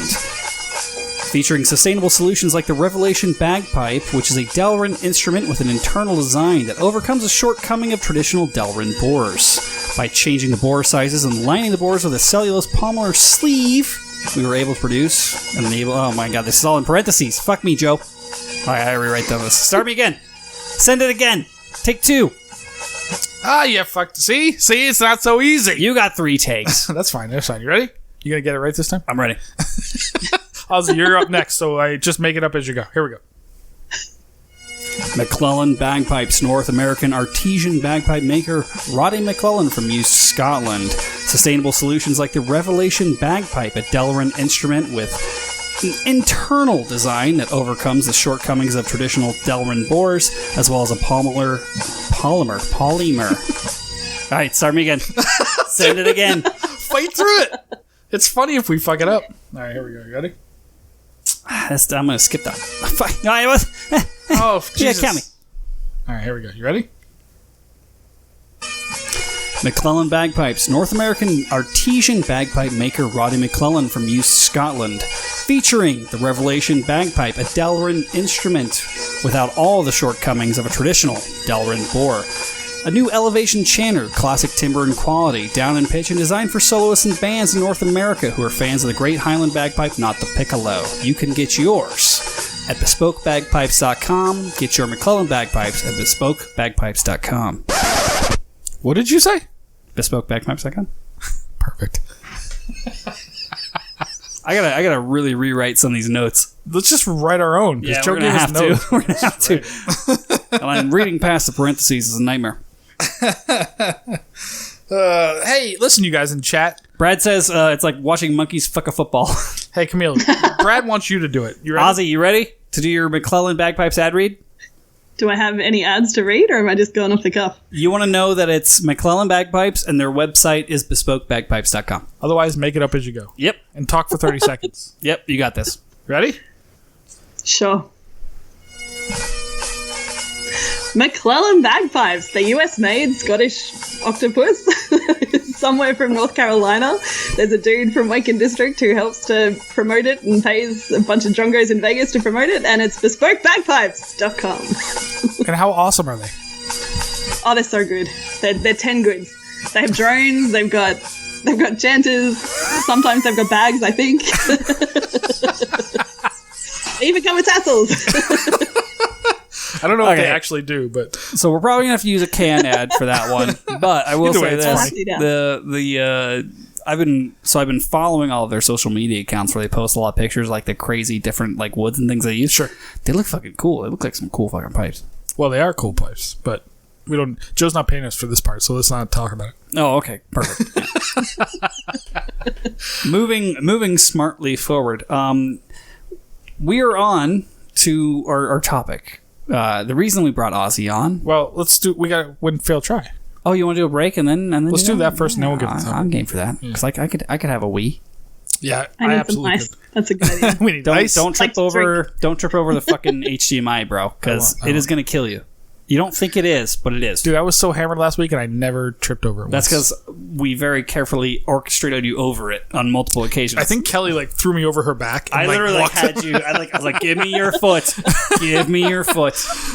Featuring sustainable solutions like the Revelation Bagpipe, which is a Delrin instrument with an internal design that overcomes the shortcoming of traditional Delrin bores. By changing the bore sizes and lining the bores with a cellulose polymer sleeve, we were able to produce and enable... Oh my god, this is all in parentheses. Fuck me, Joe. I gotta rewrite this. Start me again. Send it again. Take 2. Ah, yeah, fuck. See? It's not so easy. You got 3 takes. That's fine. You ready? You going to get it right this time? I'm ready. Ozzy, you're up next, so I just make it up as you go. Here we go. MacLellan Bagpipes, North American artesian bagpipe maker Roddy MacLellan from Eust, Scotland. Sustainable solutions like the Revelation Bagpipe, a Delrin instrument with an internal design that overcomes the shortcomings of traditional Delrin bores, as well as a polymer. All right, start me again. Send it again. Fight through it. It's funny if we fuck it up. All right, here we go. You ready? I'm going to skip that. Fuck. No, I was. Oh, Jesus. Yeah, count me. All right, here we go. You ready? MacLellan Bagpipes, North American artesian bagpipe maker Roddy MacLellan from Eust, Scotland. Featuring the Revelation Bagpipe, a Delrin instrument without all the shortcomings of a traditional Delrin bore. A new elevation chanter, classic timbre and quality, down in pitch and designed for soloists and bands in North America who are fans of the great Highland bagpipe, not the piccolo. You can get yours at BespokeBagpipes.com. Get your MacLellan Bagpipes at BespokeBagpipes.com. What did you say? BespokeBagpipes.com. Perfect. I gotta really rewrite some of these notes. Let's just write our own. Yeah, Joe we're gonna gave us have notes. to. We're gonna have to. And I'm reading past the parentheses is a nightmare. Hey, listen, you guys in chat. Brad says it's like watching monkeys fuck a football. Hey, Camille. Brad wants you to do it. You ready? Ozzy, you ready to do your MacLellan Bagpipes ad read? Do I have any ads to read, or am I just going off the cuff? You want to know that it's MacLellan Bagpipes, and their website is BespokeBagpipes.com. Otherwise, make it up as you go. Yep. And talk for 30 seconds. Yep, you got this. Ready? Sure. MacLellan Bagpipes, the US-made Scottish octopus, somewhere from North Carolina. There's a dude from Waken District who helps to promote it and pays a bunch of drongos in Vegas to promote it, and it's bespokebagpipes.com. And how awesome are they? Oh, they're so good. They're 10 goods. They have drones, they've got chanters, sometimes they've got bags, I think. They even come with tassels. I don't know what they actually do, but So we're probably gonna have to use a can ad for that one. But I will Either say way, it's this: funny. I've been following all of their social media accounts where they post a lot of pictures, like the crazy different like woods and things they use. Sure, they look fucking cool. They look like some cool fucking pipes. well, they are cool pipes, but we don't. Joe's not paying us for this part, so let's not talk about it. Oh, okay, perfect. moving smartly forward. We are on to our topic. The reason we brought Aussie on. Well, let's do. We got to win, fail, try. Oh, you want to do a break and then let's do that first, and then we'll get to the topic. I'm game for that because I could have a wee. Yeah, I need some absolutely ice. could. That's a good idea. We need ice. Don't trip Like to over. Don't trip over the fucking HDMI, bro, because it is going to kill you. You don't think it is, but it is. Dude, I was so hammered last week, and I never tripped over it. That's because we very carefully orchestrated you over it on multiple occasions. I think Kelly threw me over her back. And, I literally walked had you. I was like, give me your foot. Give me your foot.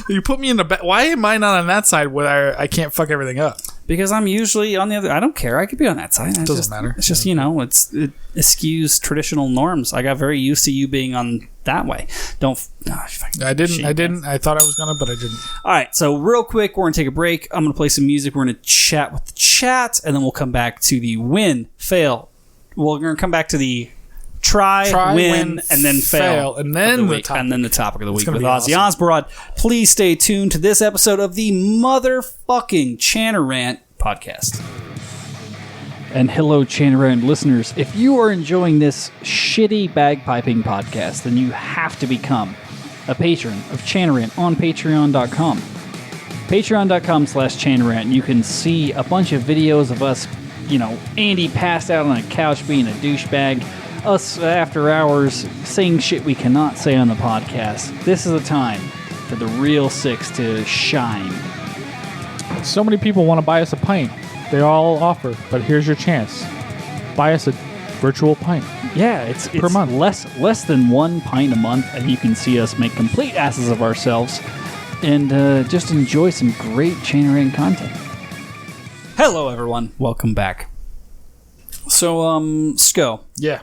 You put me in the back. Why am I not on that side where I can't fuck everything up? Because I'm usually on the other. I don't care. I could be on that side. It doesn't matter. It's just, it eschews traditional norms. I got very used to you being on that way. I didn't. I thought I was gonna, but I didn't. All right. So real quick, we're gonna take a break. I'm gonna play some music. We're gonna chat with the chat, and then we'll come back to the win, fail. We're gonna come back to the try win, and then fail, and then the topic. And then the topic of the week with Aussie Aussie Aussie Broad. Please stay tuned to this episode of the motherfucking Chanarant podcast. And hello, Chanarant listeners. If you are enjoying this shitty bagpiping podcast, then you have to become a patron of Chanarant on patreon.com. Patreon.com/Chanarant. You can see a bunch of videos of us, Andy passed out on a couch being a douchebag, us after hours saying shit we cannot say on the podcast. This is a time for the real six to shine. So many people want to buy us a pint. They all offer, but here's your chance. Buy us a virtual pint. Yeah, it's per month. Less than 1 pint a month, and you can see us make complete asses of ourselves and just enjoy some great Chainring content. Hello, everyone. Welcome back. So, Sko. Yeah.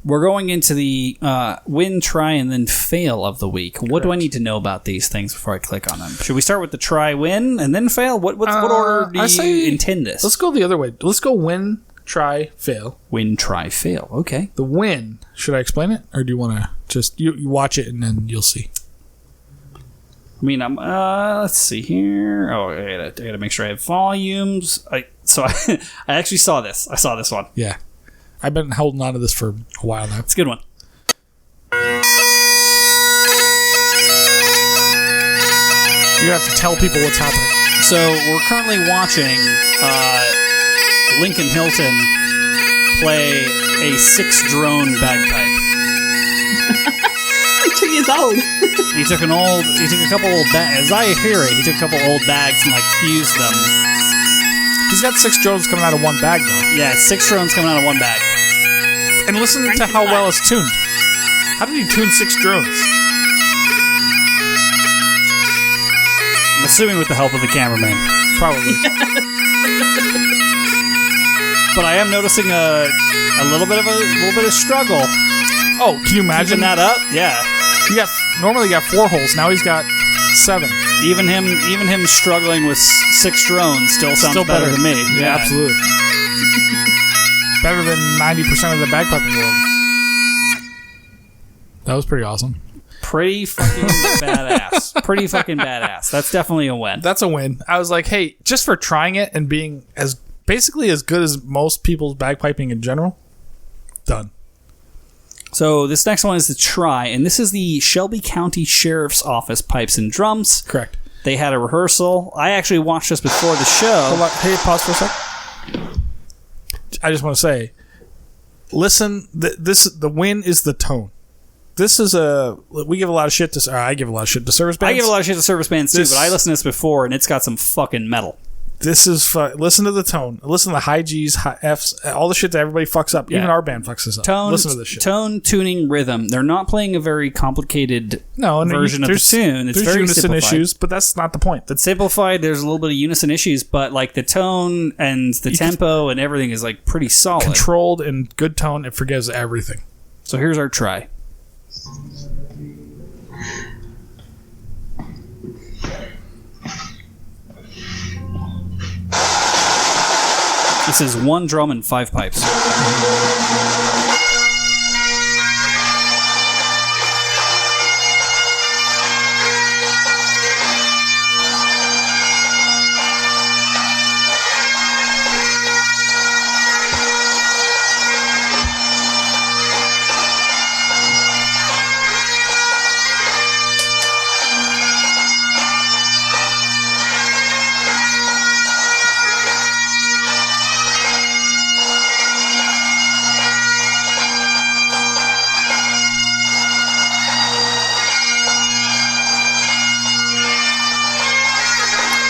We're going into the win, try, and then fail of the week. What do I need to know about these things before I click on them? Should we start with the try, win, and then fail? What order do you intend this? Let's go the other way. Let's go win, try, fail. Win, try, fail. Okay. The win. Should I explain it? Or do you want to just... You watch it and then you'll see. I mean, let's see here. Oh, I gotta make sure I have volumes. I actually saw this. I saw this one. Yeah. I've been holding on to this for a while now. It's a good one. You have to tell people what's happening. So we're currently watching Lincoln Hilton play a 6-drone bagpipe. Like 2 years old. He took a couple old bags. As I hear it, he took a couple old bags and fused them. He's got 6 drones coming out of one bag, though. Yeah, 6 drones coming out of one bag. And listen to how well it's tuned. How did he tune 6 drones? I'm assuming with the help of the cameraman. Probably. But I am noticing a little bit of struggle. Oh, can you imagine Keeping that up? Yeah. He normally got 4 holes. Now he's got 7. Even him struggling with 6 drones still sounds better than me. Yeah, absolutely. Better than 90% of the bagpiping world. That was pretty awesome. Pretty fucking badass. Pretty fucking badass. That's definitely a win. That's a win. I was like, hey, just for trying it and being basically as good as most people's bagpiping in general, done. So this next one is the try, and this is the Shelby County Sheriff's Office Pipes and Drums. Correct. They had a rehearsal. I actually watched this before the show. Hold on. Hey, pause for a sec. I just want to say, listen. The win is the tone. this is we give a lot of shit to. I give a lot of shit to service bands. I give a lot of shit to service bands too, but I listened to this before, and it's got some fucking metal. This is listen to the tone. Listen to the high G's, high F's, all the shit that everybody fucks up. Yeah. Even our band fucks this up. Listen to this shit. Tone, tuning, rhythm. They're not playing a very complicated version of the tune. It's very unison simplified. issues, but that's not the point. That's simplified. There's a little bit of unison issues, but like the tone and the tempo and everything is like pretty solid. Controlled and good tone. It forgives everything. So here's our try. This is 1 drum and 5 pipes.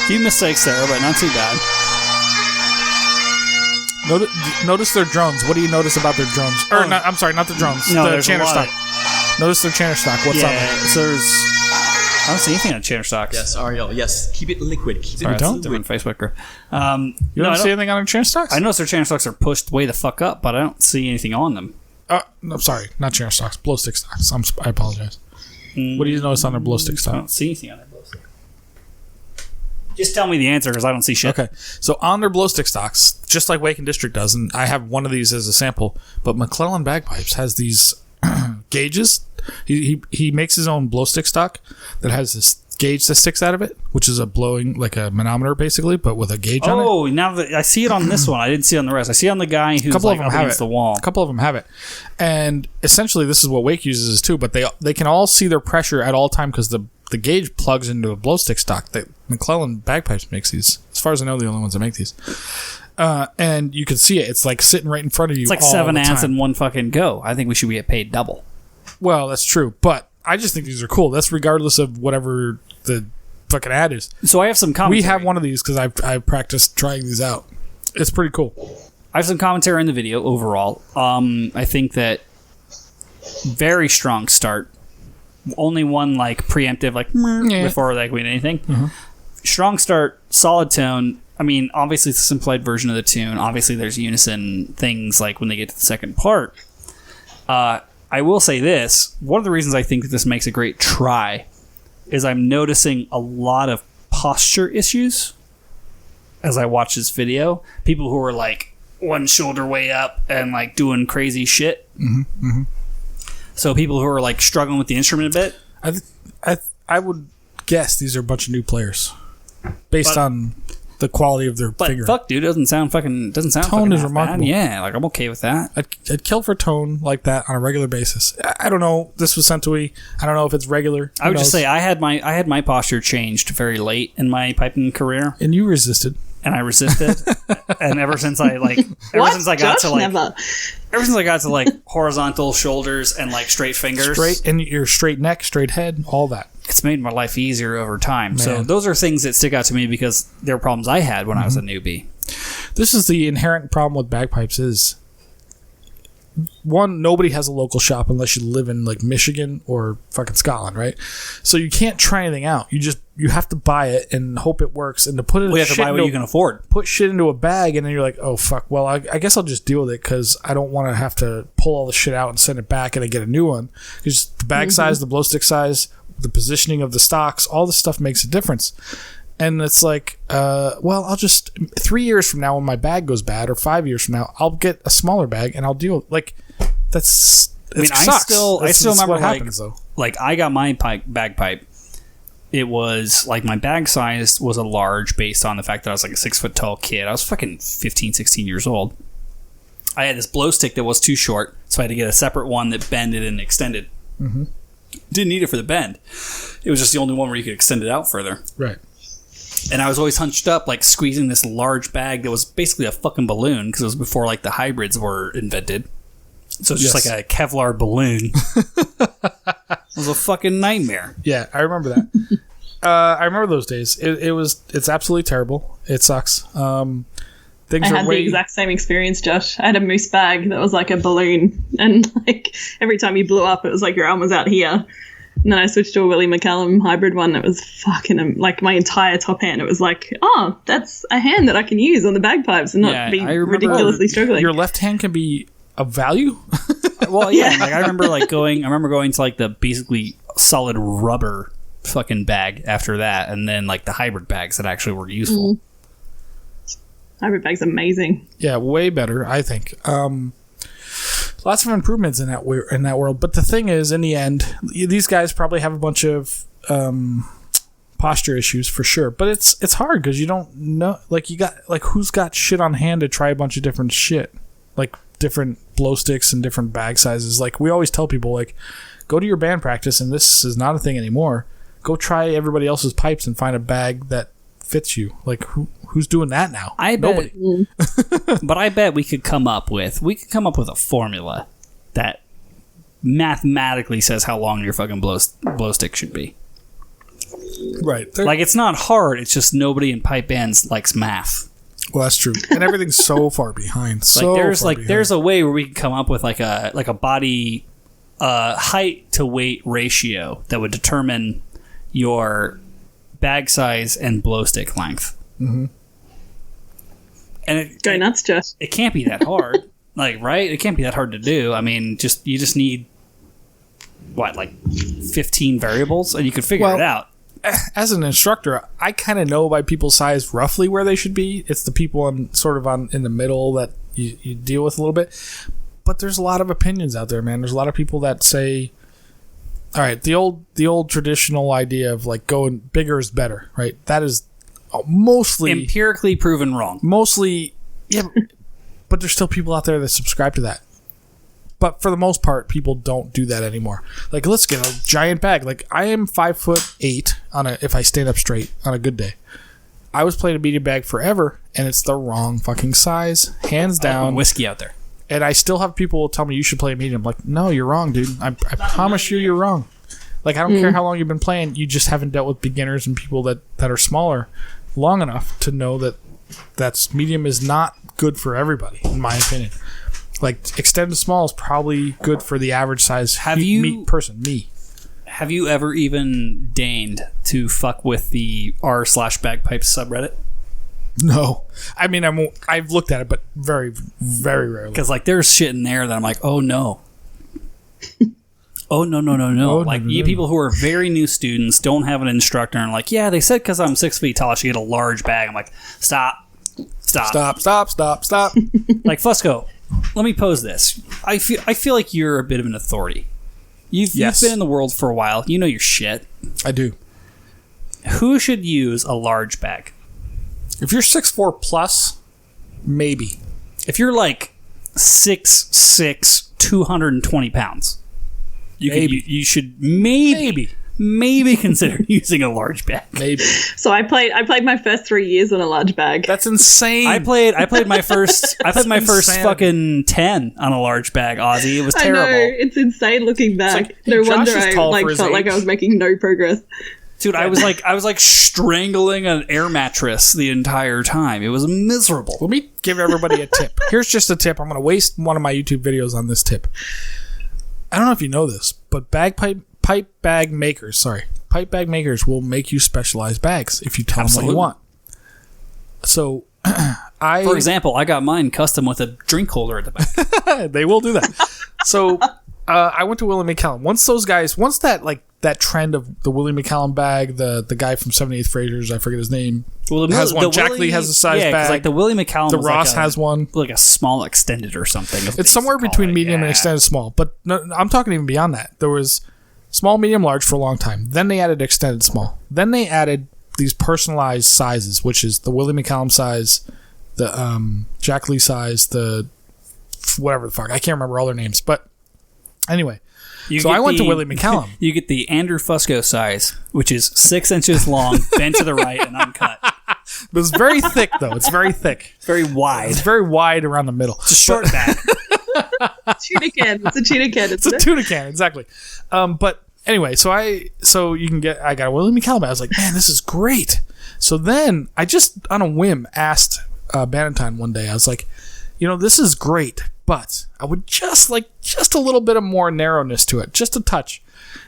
Few mistakes there, but not too bad. Notice their drones. What do you notice about their drones? I'm sorry, not the drones. No, the there's chanter a lot stock. Notice their chanter stock. What's on there? So there's... I don't see anything on chanter stocks. Yes, Ariel. Yes, keep it liquid. Keep Sorry, it that's liquid. on Facebook. You don't see anything on their chanter stocks? I notice their chanter stocks are pushed way the fuck up, but I don't see anything on them. No, sorry, not chanter stocks. Blow stick stocks. I apologize. What do you notice on their blow stick I stock? don't see anything on their blow stick. Just tell me the answer because I don't see shit. Okay, so on their blow stick stocks, just like Wake and District does, and I have one of these as a sample, but MacLellan Bagpipes has these gauges. He makes his own blow stick stock that has this gauge that sticks out of it, which is a blowing, like a manometer basically, but with a gauge on it. Oh, now that I see it on this one, I didn't see it on the rest. I see it on the guy who's like up against the wall. A couple of them have it, and essentially this is what Wake uses too. But they can all see their pressure at all time because the gauge plugs into a blow stick stock. That MacLellan Bagpipes makes these. As far as I know, the only ones that make these. And you can see it. It's like sitting right in front of you. It's like all 7 the amps time. and one fucking go. I think we should get paid double. Well, that's true, but I just think these are cool. That's regardless of whatever the fucking ad is. So I have some commentary. We have one of these because I've practiced trying these out. It's pretty cool. I have some commentary in the video overall. I think that very strong start. Only one like preemptive like before like we did anything. Mm-hmm. Strong start, solid tone. I mean, obviously it's a simplified version of the tune. Obviously there's unison things like when they get to the second part. I will say this. One of the reasons I think that this makes a great try is I'm noticing a lot of posture issues as I watch this video. People who are like one shoulder way up and like doing crazy shit. Mm-hmm, mm-hmm. So people who are like struggling with the instrument a bit. I would guess these are a bunch of new players based on the quality of their fingering. Fuck, dude, doesn't sound tone fucking is remarkable. bad. Yeah, like I'm okay with that. I'd kill for tone like that on a regular basis. I don't know. This was sent to me. I don't know if it's regular. I would just say I had my posture changed very late in my piping career, and you resisted. And I resisted, and ever since I got to like horizontal shoulders and like straight fingers, straight and your straight neck, straight head, all that. It's made my life easier over time. Man. So those are things that stick out to me because they're problems I had when I was a newbie. This is the inherent problem with bagpipes is, one, nobody has a local shop unless you live in like Michigan or fucking Scotland, right? So you can't try anything out. You have to buy it and hope it works. And to put it, you have to buy what you can afford. Put shit into a bag, and then you're like, oh fuck. Well, I guess I'll just deal with it because I don't want to have to pull all the shit out and send it back and then get a new one. Because the bag size, the blow stick size, the positioning of the stocks, all this stuff makes a difference. And it's like, well, I'll just 3 years from now when my bag goes bad, or 5 years from now, I'll get a smaller bag and I'll deal. Like, that's. I mean, I still remember what happens, though. Like I got my bagpipe. It was like my bag size was a large based on the fact that I was like a 6 foot tall kid. I was fucking 15, 16 years old. I had this blow stick that was too short, so I had to get a separate one that bended and extended. Mm-hmm. Didn't need it for the bend. It was just the only one where you could extend it out further. Right. And I was always hunched up, like squeezing this large bag that was basically a fucking balloon because it was before like the hybrids were invented. So it's just like a Kevlar balloon. It was a fucking nightmare. Yeah, I remember that. I remember those days. It's absolutely terrible. It sucks. I had the exact same experience, Josh. I had a moose bag that was like a balloon, and like every time you blew up, it was like your arm was out here. And then I switched to a Willie McCallum hybrid one that was fucking like my entire top hand. It was like, oh, that's a hand that I can use on the bagpipes and not be ridiculously struggling. Your left hand can be of value. Well, yeah. Like I remember going to like the basically solid rubber fucking bag after that, and then like the hybrid bags that actually were useful. Mm. Hybrid bag's amazing. Yeah, way better, I think. Lots of improvements in that world. But the thing is, in the end, these guys probably have a bunch of posture issues for sure. But it's hard because you don't know. Like who's got shit on hand to try a bunch of different shit, like different blow sticks and different bag sizes. Like we always tell people, like go to your band practice, and this is not a thing anymore. Go try everybody else's pipes and find a bag that fits you. Like who's doing that now? Nobody. But I bet we could come up with a formula that mathematically says how long your fucking blow stick should be. Right. Like it's not hard. It's just nobody in pipe bands likes math. Well, that's true. And everything's so far behind. There's a way where we can come up with like a body height to weight ratio that would determine your bag size and blow stick length. Mm-hmm. And go nuts, Josh. It can't be that hard. Like, right? It can't be that hard to do. I mean, you just need what, like 15 variables, and you can figure it out. As an instructor, I kind of know by people's size roughly where they should be. It's the people in the middle that you deal with a little bit. But there's a lot of opinions out there, man. There's a lot of people that say, all right, the old traditional idea of like going bigger is better, right? That is mostly empirically proven wrong. Mostly, yeah, but there's still people out there that subscribe to that. But for the most part, people don't do that anymore. Like, let's get a giant bag. Like, I am 5'8" if I stand up straight on a good day. I was playing a medium bag forever, and it's the wrong fucking size, hands down. Whiskey out there. And I still have people tell me you should play a medium. I'm like, no, you're wrong, dude. I promise you're wrong. Like, I don't care how long you've been playing. You just haven't dealt with beginners and people that are smaller long enough to know that medium is not good for everybody, in my opinion. Like, extended small is probably good for the average size person, me. Have you ever even deigned to fuck with the r/bagpipes subreddit? No. I mean, I've looked at it, but very, very rarely. Because, like, there's shit in there that I'm like, oh, no. Oh, no. People who are very new students, don't have an instructor, and like, yeah, they said because I'm 6 feet tall, I should get a large bag. I'm like, stop. Stop. Like, Fusco, let me pose this. I feel like you're a bit of an authority. You've been in the world for a while. You know your shit. I do. Who should use a large bag? If you're 6'4" plus, maybe. If you're like 6'6", 220 pounds, you should maybe consider using a large bag. Maybe. So I played my first 3 years on a large bag. That's insane. I played my first fucking 10 on a large bag, Aussie. It was terrible. I know, it's insane looking back. No wonder I felt like I was making no progress. Dude, I was like strangling an air mattress the entire time. It was miserable. Let me give everybody a tip. Here's just a tip. I'm going to waste one of my YouTube videos on this tip. I don't know if you know this, but pipe bag makers will make you specialized bags if you tell them what you want. So, for example, I got mine custom with a drink holder at the back. They will do that. So, I went to Willie McCallum. Once that trend of the Willie McCallum bag, the guy from 78th Frasers, I forget his name, has one. Jack Lee has a size bag. Like the Willie McCallum, the Ross has one, like a small extended or something. It's somewhere between medium and extended small. But no, I'm talking even beyond that. There was small, medium, large for a long time. Then they added extended small. Then they added these personalized sizes, which is the Willie McCallum size, the Jack Lee size, the whatever the fuck. I can't remember all their names, but anyway. So I went to Willie McCallum. You get the Andrew Fusco size, which is 6 inches long, bent to the right, and uncut. But it's very thick, though. It's very thick. It's very wide. It's very wide around the middle. It's a short back. Tuna can. It's a tuna can. It's a tuna can, exactly. But anyway, I got a Willie McCallum. I was like, man, this is great. So then I just on a whim asked Bannatyne one day. I was like, this is great, but I would just like just a little bit of more narrowness to it, just a touch.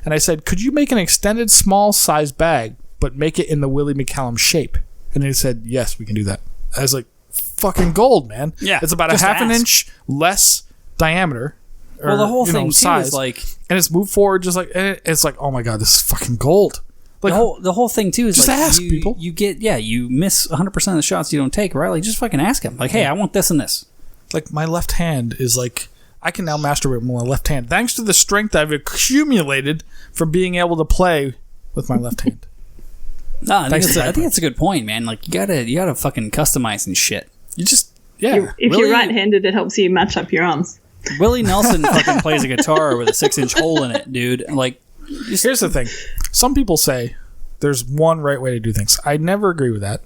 And I said, could you make an extended small size bag, but make it in the Willie McCallum shape? And he said, yes, we can do that. I was like, fucking gold, man. Yeah, it's about a half an inch less diameter. Well, the whole thing size, too is like, and it's moved forward just like, and it's like, oh my god, this is fucking gold. Like the whole thing too is just like, ask people. You get you miss 100% of the shots you don't take, right? Like just fucking ask them. Like, hey, I want this and this. Like my left hand is like, I can now masturbate with my left hand thanks to the strength I've accumulated from being able to play with my left hand. No, I think it's a good point, man. Like you gotta fucking customize and shit. You just if you're right-handed, it helps you match up your arms. Willie Nelson fucking plays a guitar with a 6-inch hole in it, dude. Like, here's the thing: some people say there's one right way to do things. I never agree with that.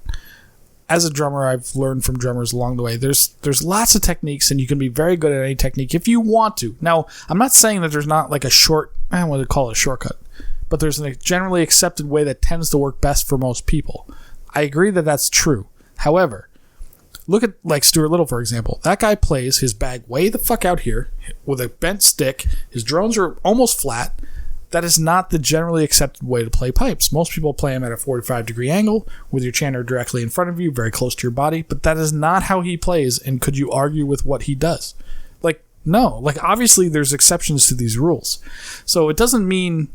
As a drummer, I've learned from drummers along the way. There's lots of techniques, and you can be very good at any technique if you want to. Now, I'm not saying that there's not like I want to call it a shortcut, but there's a generally accepted way that tends to work best for most people. I agree that that's true. However, look at like Stuart Little, for example. That guy plays his bag way the fuck out here with a bent stick. His drones are almost flat. That is not the generally accepted way to play pipes. Most people play them at a 45-degree angle with your chanter directly in front of you, very close to your body, but that is not how he plays, and could you argue with what he does? Like, no. Like, obviously there's exceptions to these rules. So it doesn't mean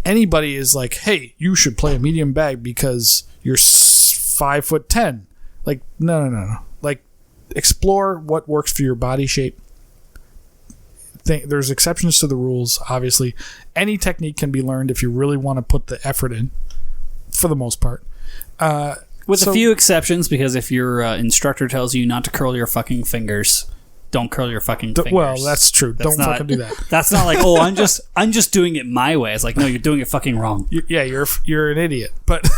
anybody is like, hey, you should play a medium bag because you're 5'10". Like, no. Like, explore what works for your body shape. There's exceptions to the rules, obviously. Any technique can be learned if you really want to put the effort in, for the most part. With a few exceptions, because if your instructor tells you not to curl your fucking fingers, don't curl your fucking fingers. Well, that's true. Don't fucking do that. That's not like, oh, I'm just doing it my way. It's like, no, you're doing it fucking wrong. You're an idiot. But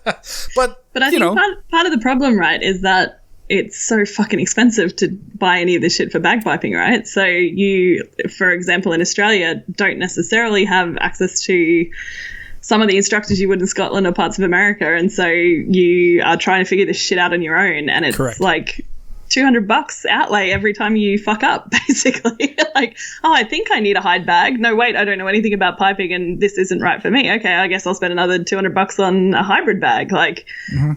I think part of the problem, right, is that it's so fucking expensive to buy any of this shit for bagpiping, right? So you, for example, in Australia, don't necessarily have access to some of the instructors you would in Scotland or parts of America, and so you are trying to figure this shit out on your own, and it's correct. Like $200 outlay every time you fuck up, basically. Like, oh, I think I need a hide bag. No, wait, I don't know anything about piping and this isn't right for me. Okay, I guess I'll spend another $200 on a hybrid bag. Like,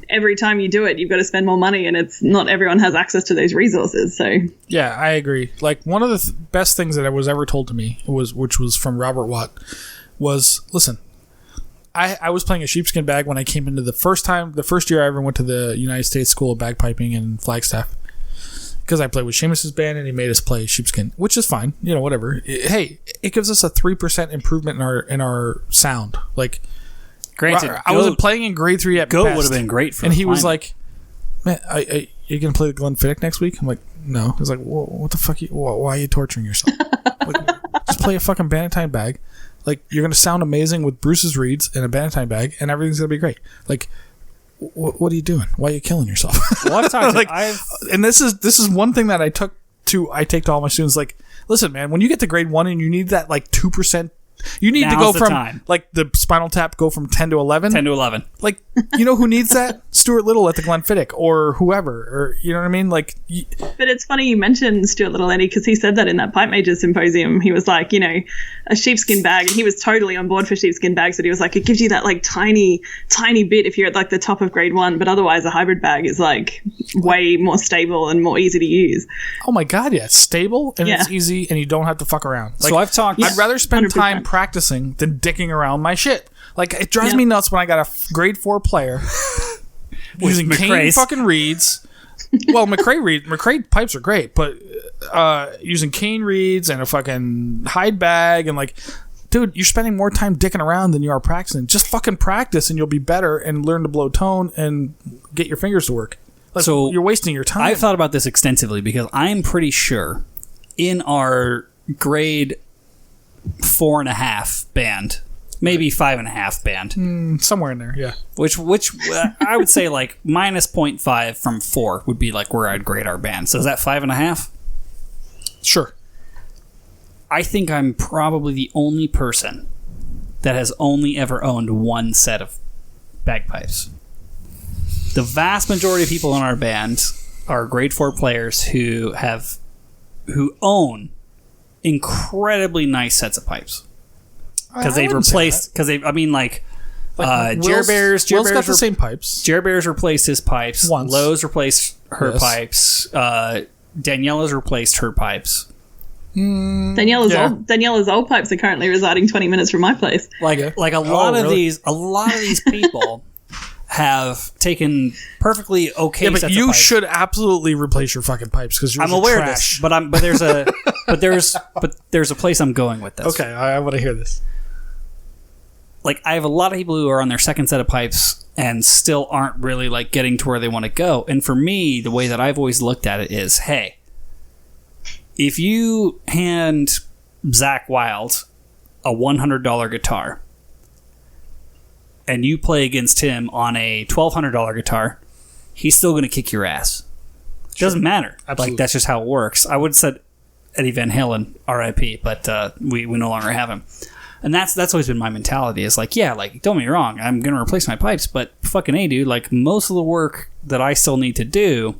every time you do it, you've got to spend more money, and it's not everyone has access to those resources. So yeah, I agree. Like, one of the best things that was ever told to me which was from Robert Watt, was, listen, I was playing a sheepskin bag when I came into the first year I ever went to the United States School of Bagpiping in Flagstaff. Because I played with Seamus's band and he made us play sheepskin, which is fine, whatever. It gives us a 3% improvement in our sound. Like, granted, I wasn't playing in grade 3 at Goat best. would have been great for. And he was like, "Man, you gonna play the Glenfiddich next week?" I'm like, "No." He's like, "What the fuck? Why are you torturing yourself? Like, just play a fucking Bannatyne bag. Like, you're gonna sound amazing with Bruce's reeds in a Bannatyne bag, and everything's gonna be great. Like." What are you doing? Why are you killing yourself? Well, I've talked and this is one thing that I take to all my students. Like, listen, man, when you get to grade 1 and you need that like 2%, you need to go from like the Spinal Tap go from 10 to 11. 10 to 11. Like, who needs that? Stuart Little at the Glenfiddich or whoever, or you know what I mean? Like, but it's funny you mentioned Stuart Little, Eddie, because he said that in that Pipe Majors symposium. He was like, a sheepskin bag, and he was totally on board for sheepskin bags, but he was like, it gives you that like tiny bit if you're at like the top of grade 1, but otherwise a hybrid bag is like way more stable and more easy to use. Oh my god, yeah, it's stable and it's easy and you don't have to fuck around. Like, so I've talked. I'd rather spend time practicing than dicking around my shit. Like, it drives me nuts when I got a grade 4 player using cane fucking reeds. Well, McRae pipes are great, but using cane reeds and a fucking hide bag and like, dude, you're spending more time dicking around than you are practicing. Just fucking practice and you'll be better and learn to blow tone and get your fingers to work. Like, so you're wasting your time. I've thought about this extensively because I'm pretty sure in our grade 4.5 band, maybe 5.5 band, somewhere in there, yeah. Which I would say like minus 0.5 from 4 would be like where I'd grade our band. So is that 5.5? Sure. I think I'm probably the only person that has only ever owned one set of bagpipes. The vast majority of people in our band are grade 4 players who own incredibly nice sets of pipes. Because they've replaced, Jer Bears got the same pipes. Jer Bears replaced his pipes. Once. Lowe's replaced her pipes. Daniela's replaced her pipes. Daniela's old pipes are currently residing 20 minutes from my place. A lot of these people have taken perfectly okay. Yeah, but sets you of pipes. should absolutely replace your fucking pipes because I'm aware of this, but there's a place I'm going with this. Okay, I want to hear this. Like, I have a lot of people who are on their second set of pipes and still aren't really like getting to where they want to go. And for me, the way that I've always looked at it is, hey, if you hand Zach Wild a $100 guitar and you play against him on a $1,200 guitar, he's still going to kick your ass. It doesn't matter. Absolutely. Like, that's just how it works. I would have said Eddie Van Halen, R.I.P., but we no longer have him. And that's always been my mentality. Is like, yeah, like, don't get me wrong, I'm going to replace my pipes, but fucking A, dude, like, most of the work that I still need to do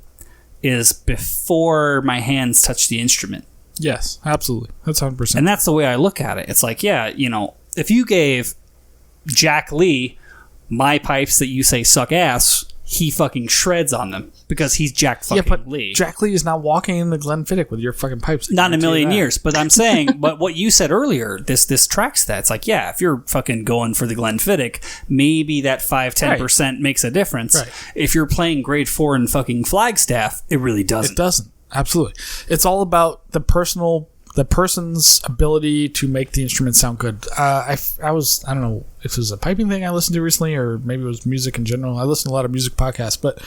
is before my hands touch the instrument. Yes, absolutely. That's 100%. And that's the way I look at it. It's like, yeah, if you gave Jack Lee my pipes that you say suck ass, he fucking shreds on them because he's Jack fucking Lee. Jack Lee is not walking into Glenfiddich with your fucking pipes. Not in a million years. But I'm saying, but what you said earlier, this tracks that. It's like, yeah, if you're fucking going for the Glenfiddich, maybe that 5-10% makes a difference. Right. If you're playing grade 4 in fucking Flagstaff, it really doesn't. It doesn't. Absolutely. It's all about the person's ability to make the instrument sound good. I don't know if it was a piping thing I listened to recently or maybe it was music in general. I listen to a lot of music podcasts, but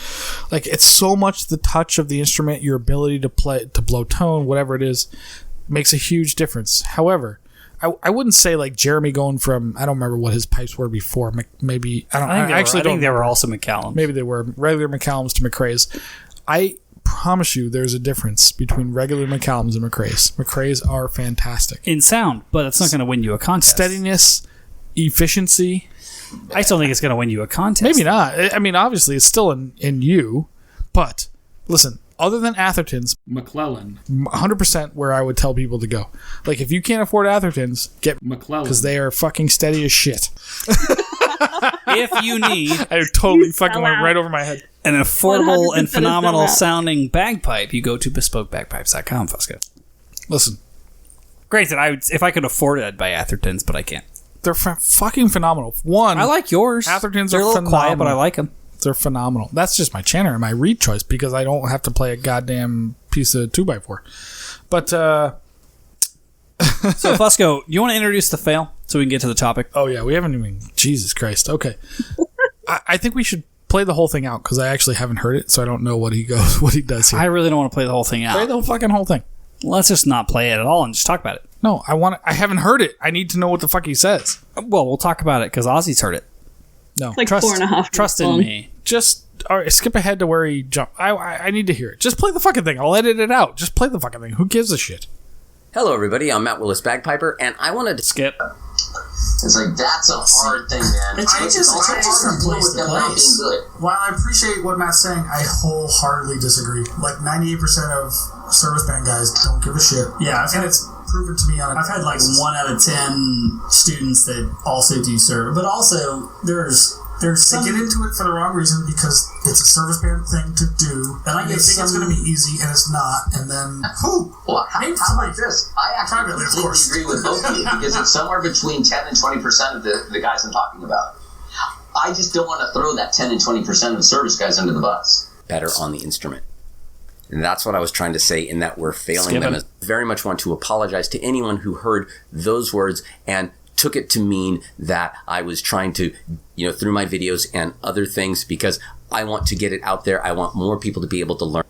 like, it's so much the touch of the instrument, your ability to play, to blow tone, whatever it is, makes a huge difference. However, I wouldn't say like Jeremy going from, I don't remember what his pipes were before. Maybe, I think they were also MacLellans. Maybe they were regular MacLellans to McRae's. I promise you there's a difference between regular MacLellans and McRae's. McRae's are fantastic. In sound, but it's not going to win you a contest. Steadiness, efficiency. I still think it's going to win you a contest. Maybe not. I mean, obviously it's still in you, but listen, other than Atherton's, MacLellan. 100% where I would tell people to go. Like, if you can't afford Atherton's, get MacLellan. Because they are fucking steady as shit. If you need... I totally fucking went right over my head. An affordable 100% and phenomenal sounding bagpipe, you go to bespokebagpipes.com, Fusco. Listen. Granted, if I could afford it, I'd buy Atherton's, but I can't. They're fucking phenomenal. One, I like yours. Atherton's They're are a little phenomenal. quiet, but I like them. They're phenomenal. That's just my channel and my reed choice because I don't have to play a goddamn piece of 2x4. But, So, Fusco, you want to introduce the fail so we can get to the topic? oh yeah, we haven't even... Jesus Christ. Okay. I think we should play the whole thing out because I actually haven't heard it, so I don't know what he does here. I really don't want to play the whole thing out. Play the fucking whole thing. Let's just not play it at all and just talk about it. No, I haven't heard it. I need to know what the fuck he says. Well, we'll talk about it because Ozzy's heard it. No. It's like Trust 4.5. Trust in me. Just all right, skip ahead to where he jumped. I need to hear it. Just play the fucking thing. I'll edit it out. Just play the fucking thing. Who gives a shit? Hello, everybody. I'm Matt Willis, Bagpiper, and I wanted to Skip. It's like, that's a hard thing, man. It changes from place to place. While I appreciate what Matt's saying, I wholeheartedly disagree. Like 98% of service band guys don't give a shit. Yeah, and it's proven to me on. I've had like 1 out of 10 students that also do service, but also there's some, they get into it for the wrong reason because it's a service band thing to do, and I think it's going to be easy, and it's not. And then well, how about this? I actually completely agree with both of you because it's somewhere between 10 and 20% of the guys I'm talking about. I just don't want to throw that 10 and 20% of the service guys under the bus. better on the instrument. And that's what I was trying to say in that we're failing them. I very much want to apologize to anyone who heard those words and took it to mean that I was trying to, through my videos and other things, because I want to get it out there. I want more people to be able to learn.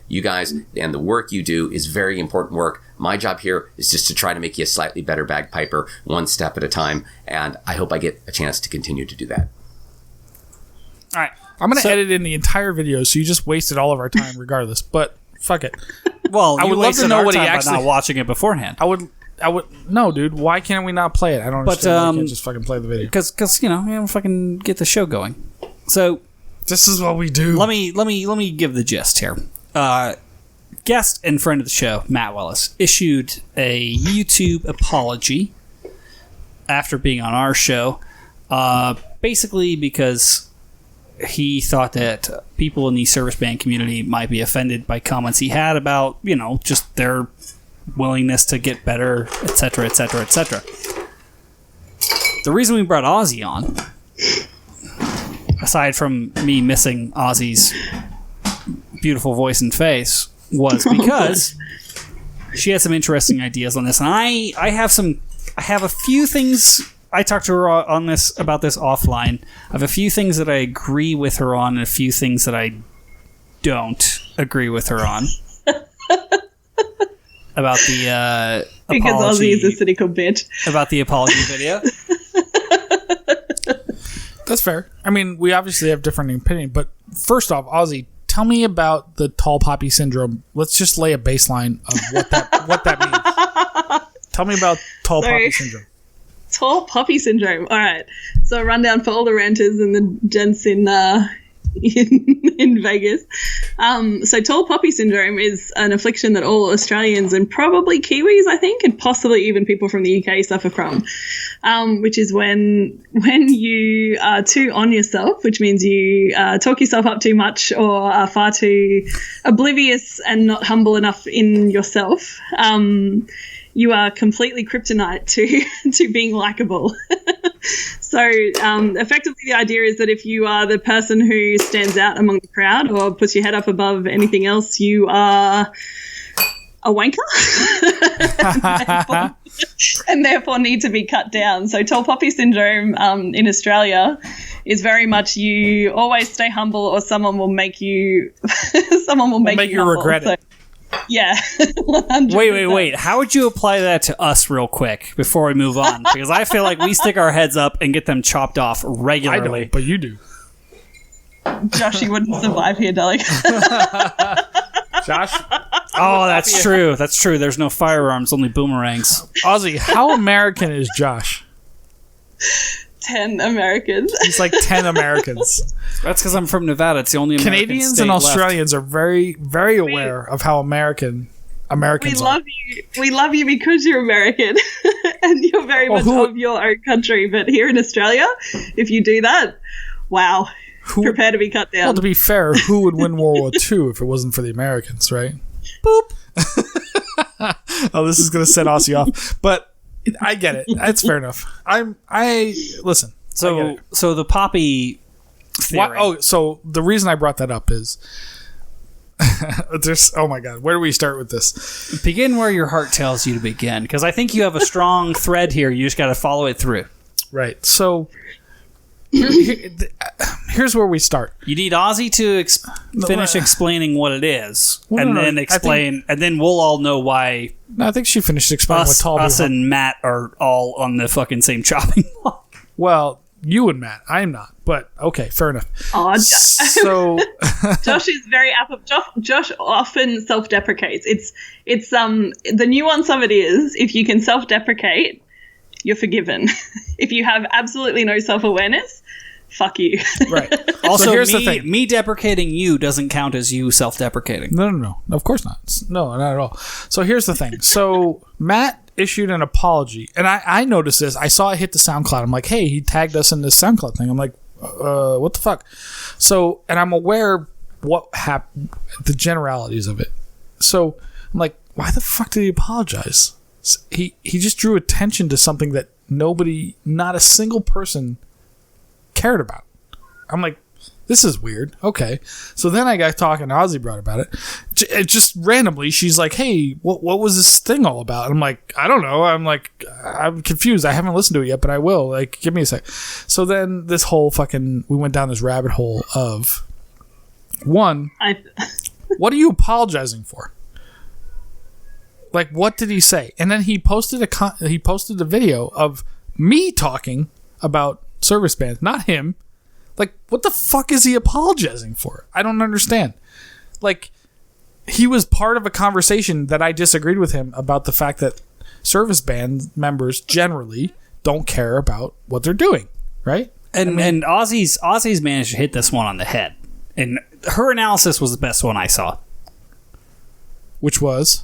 You guys and the work you do is very important work. My job here is just to try to make you a slightly better bagpiper, one step at a time. And I hope I get a chance to continue to do that. All right. I'm going to edit in the entire video, so you just wasted all of our time regardless. But fuck it. Well, I would love to know what he by actually not watching it beforehand. I would No, dude. Why can't we not play it? I don't understand. Why we can't just fucking play the video? Because fucking get the show going. So this is what we do. Let me give the gist here. Guest and friend of the show, Matt Willis, issued a YouTube apology after being on our show, basically because he thought that people in the service band community might be offended by comments he had about, just their willingness to get better, etc., etc., etc. The reason we brought Aussie on, aside from me missing Aussie's beautiful voice and face, was because she had some interesting ideas on this, and I have a few things. I talked to her about this offline. I have a few things that I agree with her on, and a few things that I don't agree with her on. About the because apology, Aussie is a cynical bitch. About the apology video. That's fair. I mean, we obviously have different opinion, but first off, Aussie, tell me about the tall poppy syndrome. Let's just lay a baseline of what that means. Tell me about tall poppy syndrome. Tall poppy syndrome. All right. So a rundown for all the renters and the gents in Vegas. So tall poppy syndrome is an affliction that all Australians and probably Kiwis, I think, and possibly even people from the UK suffer from, which is when you are too on yourself, which means you talk yourself up too much or are far too oblivious and not humble enough in yourself. You are completely kryptonite to being likable. So effectively the idea is that if you are the person who stands out among the crowd or puts your head up above anything else, you are a wanker and therefore need to be cut down. So tall poppy syndrome in Australia is very much you always stay humble or someone will make you make you regret it. Yeah. 100%. Wait. How would you apply that to us real quick before we move on? Because I feel like we stick our heads up and get them chopped off regularly. I don't, but you do. Josh, you wouldn't survive here, darling. Josh? Oh, that's true. That's true. There's no firearms, only boomerangs. Aussie, how American is Josh? 10 Americans. He's like 10 Americans. That's because I'm from Nevada. It's the only American Canadians state and Australians left. are very, very aware of how Americans we love you. We love you because you're American and you're very much of your own country. But here in Australia, if you do that, wow, prepare to be cut down. Well, to be fair, who would win World War II if it wasn't for the Americans, right? Boop. Oh, this is going to set Aussie off. But I get it. That's fair enough. Listen. So the poppy theory. So the reason I brought that up is oh my God, where do we start with this? Begin where your heart tells you to begin, because I think you have a strong thread here. You just got to follow it through. Right. So here's where we start. You need Aussie to finish explaining what it is, and then we'll all know why. No, I think she finished explaining what tall us and Matt are all on the fucking same chopping block. Well, you and Matt, I'm not, but okay, fair enough. Oh, so Josh is very Josh often self-deprecates. It's the nuance of it is if you can self-deprecate, you're forgiven. If you have absolutely no self-awareness, fuck you. Right. Also, so here's the thing. Me deprecating you doesn't count as you self-deprecating. No. Of course not. No, not at all. So here's the thing. So Matt issued an apology, and I noticed this. I saw it hit the SoundCloud. I'm like, hey, he tagged us in this SoundCloud thing. I'm like, what the fuck? So, and I'm aware what happened, the generalities of it. So I'm like, why the fuck did he apologize? He just drew attention to something that not a single person cared about. I'm like, this is weird. Okay. So then I got talking to Aussie Broad about it. Just randomly, she's like, hey, what was this thing all about? I'm like, I don't know. I'm confused. I haven't listened to it yet, but I will. Like, give me a sec. So then this whole we went down this rabbit hole of, one, what are you apologizing for? Like, what did he say? And then he posted a video of me talking about service bands, not him. Like, what the fuck is he apologizing for? I don't understand. Like, he was part of a conversation that I disagreed with him about the fact that service band members generally don't care about what they're doing, right? And Aussie's managed to hit this one on the head. And her analysis was the best one I saw. Which was?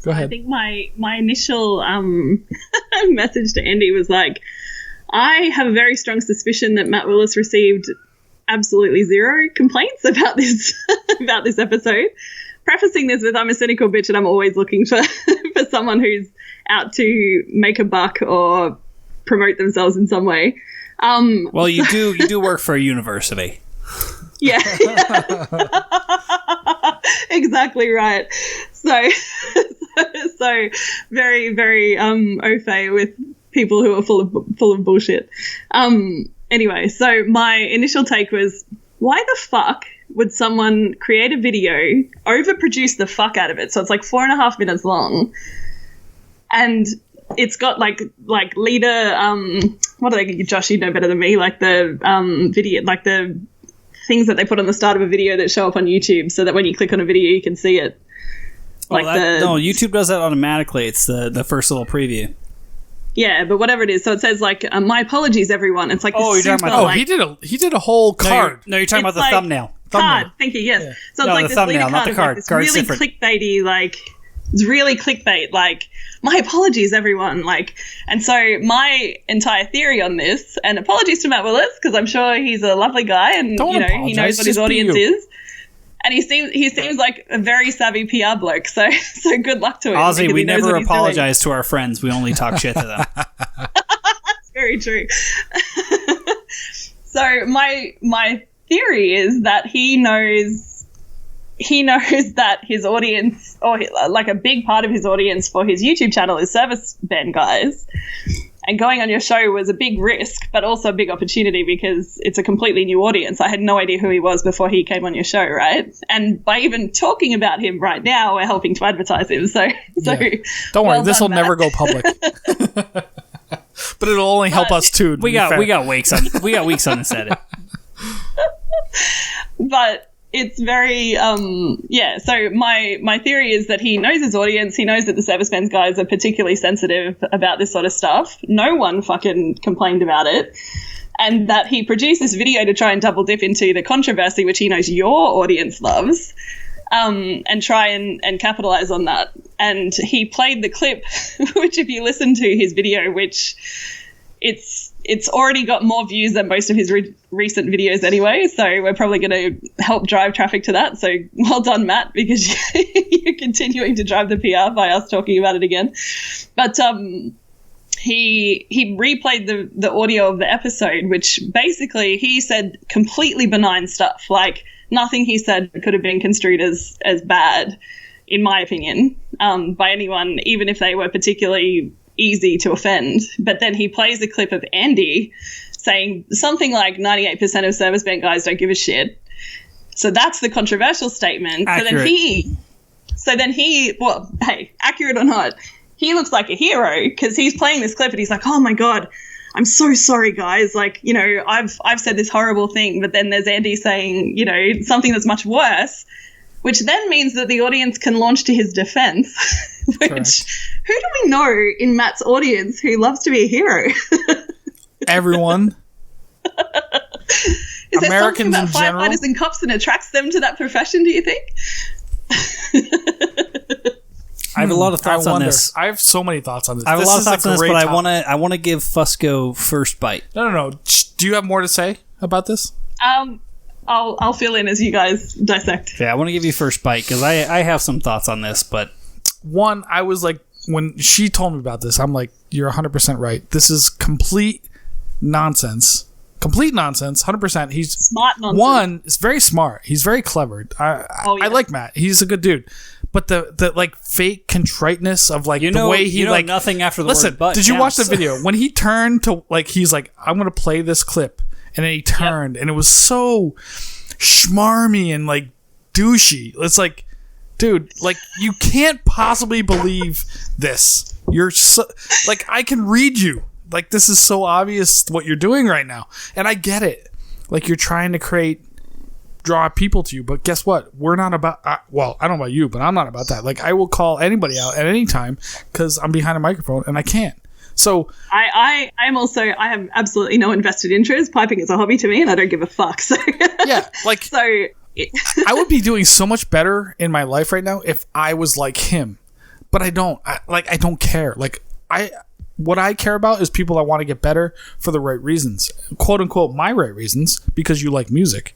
Go ahead. I think my initial message to Andy was like, I have a very strong suspicion that Matt Willis received absolutely zero complaints about this about this episode. Prefacing this with, I'm a cynical bitch and I'm always looking for someone who's out to make a buck or promote themselves in some way. Well, you do work for a university. Yeah. Exactly right. So very, very au fait with people who are full of bullshit. Anyway, so my initial take was, why the fuck would someone create a video, overproduce the fuck out of it? So it's like 4.5 minutes long, and it's got like leader, what are they, Josh, you know better than me, like the video, like the things that they put on the start of a video that show up on YouTube so that when you click on a video you can see it. Like no, YouTube does that automatically. It's the first little preview. Yeah, but whatever it is. So it says like, my apologies, everyone. It's like, you're talking about he did a whole card. No, you're talking about the like thumbnail. Card. Thank you. Yes. Yeah. So it's like this thumbnail, leader not card the card. of like this Card's really different. clickbaity, like it's really clickbait. Like, my apologies, everyone. Like, and so my entire theory on this, and apologies to Matt Willis because I'm sure he's a lovely guy and he knows what his audience is. And he seems like a very savvy PR bloke, so good luck to him. Aussie, we never apologize to our friends. We only talk shit to them. That's very true. So my theory is that he knows that his audience, or like a big part of his audience for his YouTube channel, is service band guys. And going on your show was a big risk, but also a big opportunity because it's a completely new audience. I had no idea who he was before he came on your show, right? And by even talking about him right now, we're helping to advertise him. So don't worry, this will never go public. But it'll only help us too. We got weeks on this edit. But it's very so my theory is that he knows his audience. He knows that the service bands guys are particularly sensitive about this sort of stuff. No one fucking complained about it. And that he produced this video to try and double dip into the controversy, which he knows your audience loves, and try and capitalize on that. And he played the clip, which if you listen to his video, which it's already got more views than most of his recent videos anyway, so we're probably going to help drive traffic to that. So well done, Matt, because you're continuing to drive the PR by us talking about it again. But he replayed the audio of the episode, which basically he said completely benign stuff. Like, nothing he said could have been construed as bad, in my opinion, by anyone, even if they were particularly easy to offend. But then he plays a clip of Andy saying something like 98% of service band guys don't give a shit. So that's the controversial statement. Accurate. So then he, well, hey, accurate or not, he looks like a hero because he's playing this clip and he's like, oh my God, I'm so sorry, guys. Like, I've said this horrible thing. But then there's Andy saying, something that's much worse, which then means that the audience can launch to his defense. Which, who do we know in Matt's audience who loves to be a hero? Everyone. Is there Americans something about firefighters and cops that attracts them to that profession, do you think? I have a lot of thoughts on this. I have so many thoughts on this. I have a lot of thoughts on this, but I want to give Fusco first bite. No. Do you have more to say about this? I'll fill in as you guys dissect. Yeah, I want to give you first bite because I have some thoughts on this, but one, I was like, when she told me about this, I'm like, you're 100% right. This is complete nonsense. Complete nonsense, 100%. He's smart nonsense. One, is very smart. He's very clever. I like Matt. He's a good dude. But the like fake contriteness of like the way he like nothing after the listen, word but did you counts. watch the video when he turned to like he's like, I'm gonna play this clip, and then he turned and it was so schmarmy and like douchey. It's like, dude, like you can't possibly believe this. You're so like, I can read you. Like, this is so obvious what you're doing right now. And I get it. Like, you're trying to create draw people to you. But guess what? We're not about. Well, I don't know about you, but I'm not about that. Like, I will call anybody out at any time because I'm behind a microphone and I can't. So I have absolutely no invested interest. Piping is a hobby to me, and I don't give a fuck. So yeah, like I would be doing so much better in my life right now if I was like him, but I don't. I don't care. Like what I care about is people that want to get better for the right reasons, quote unquote, my right reasons, because you like music.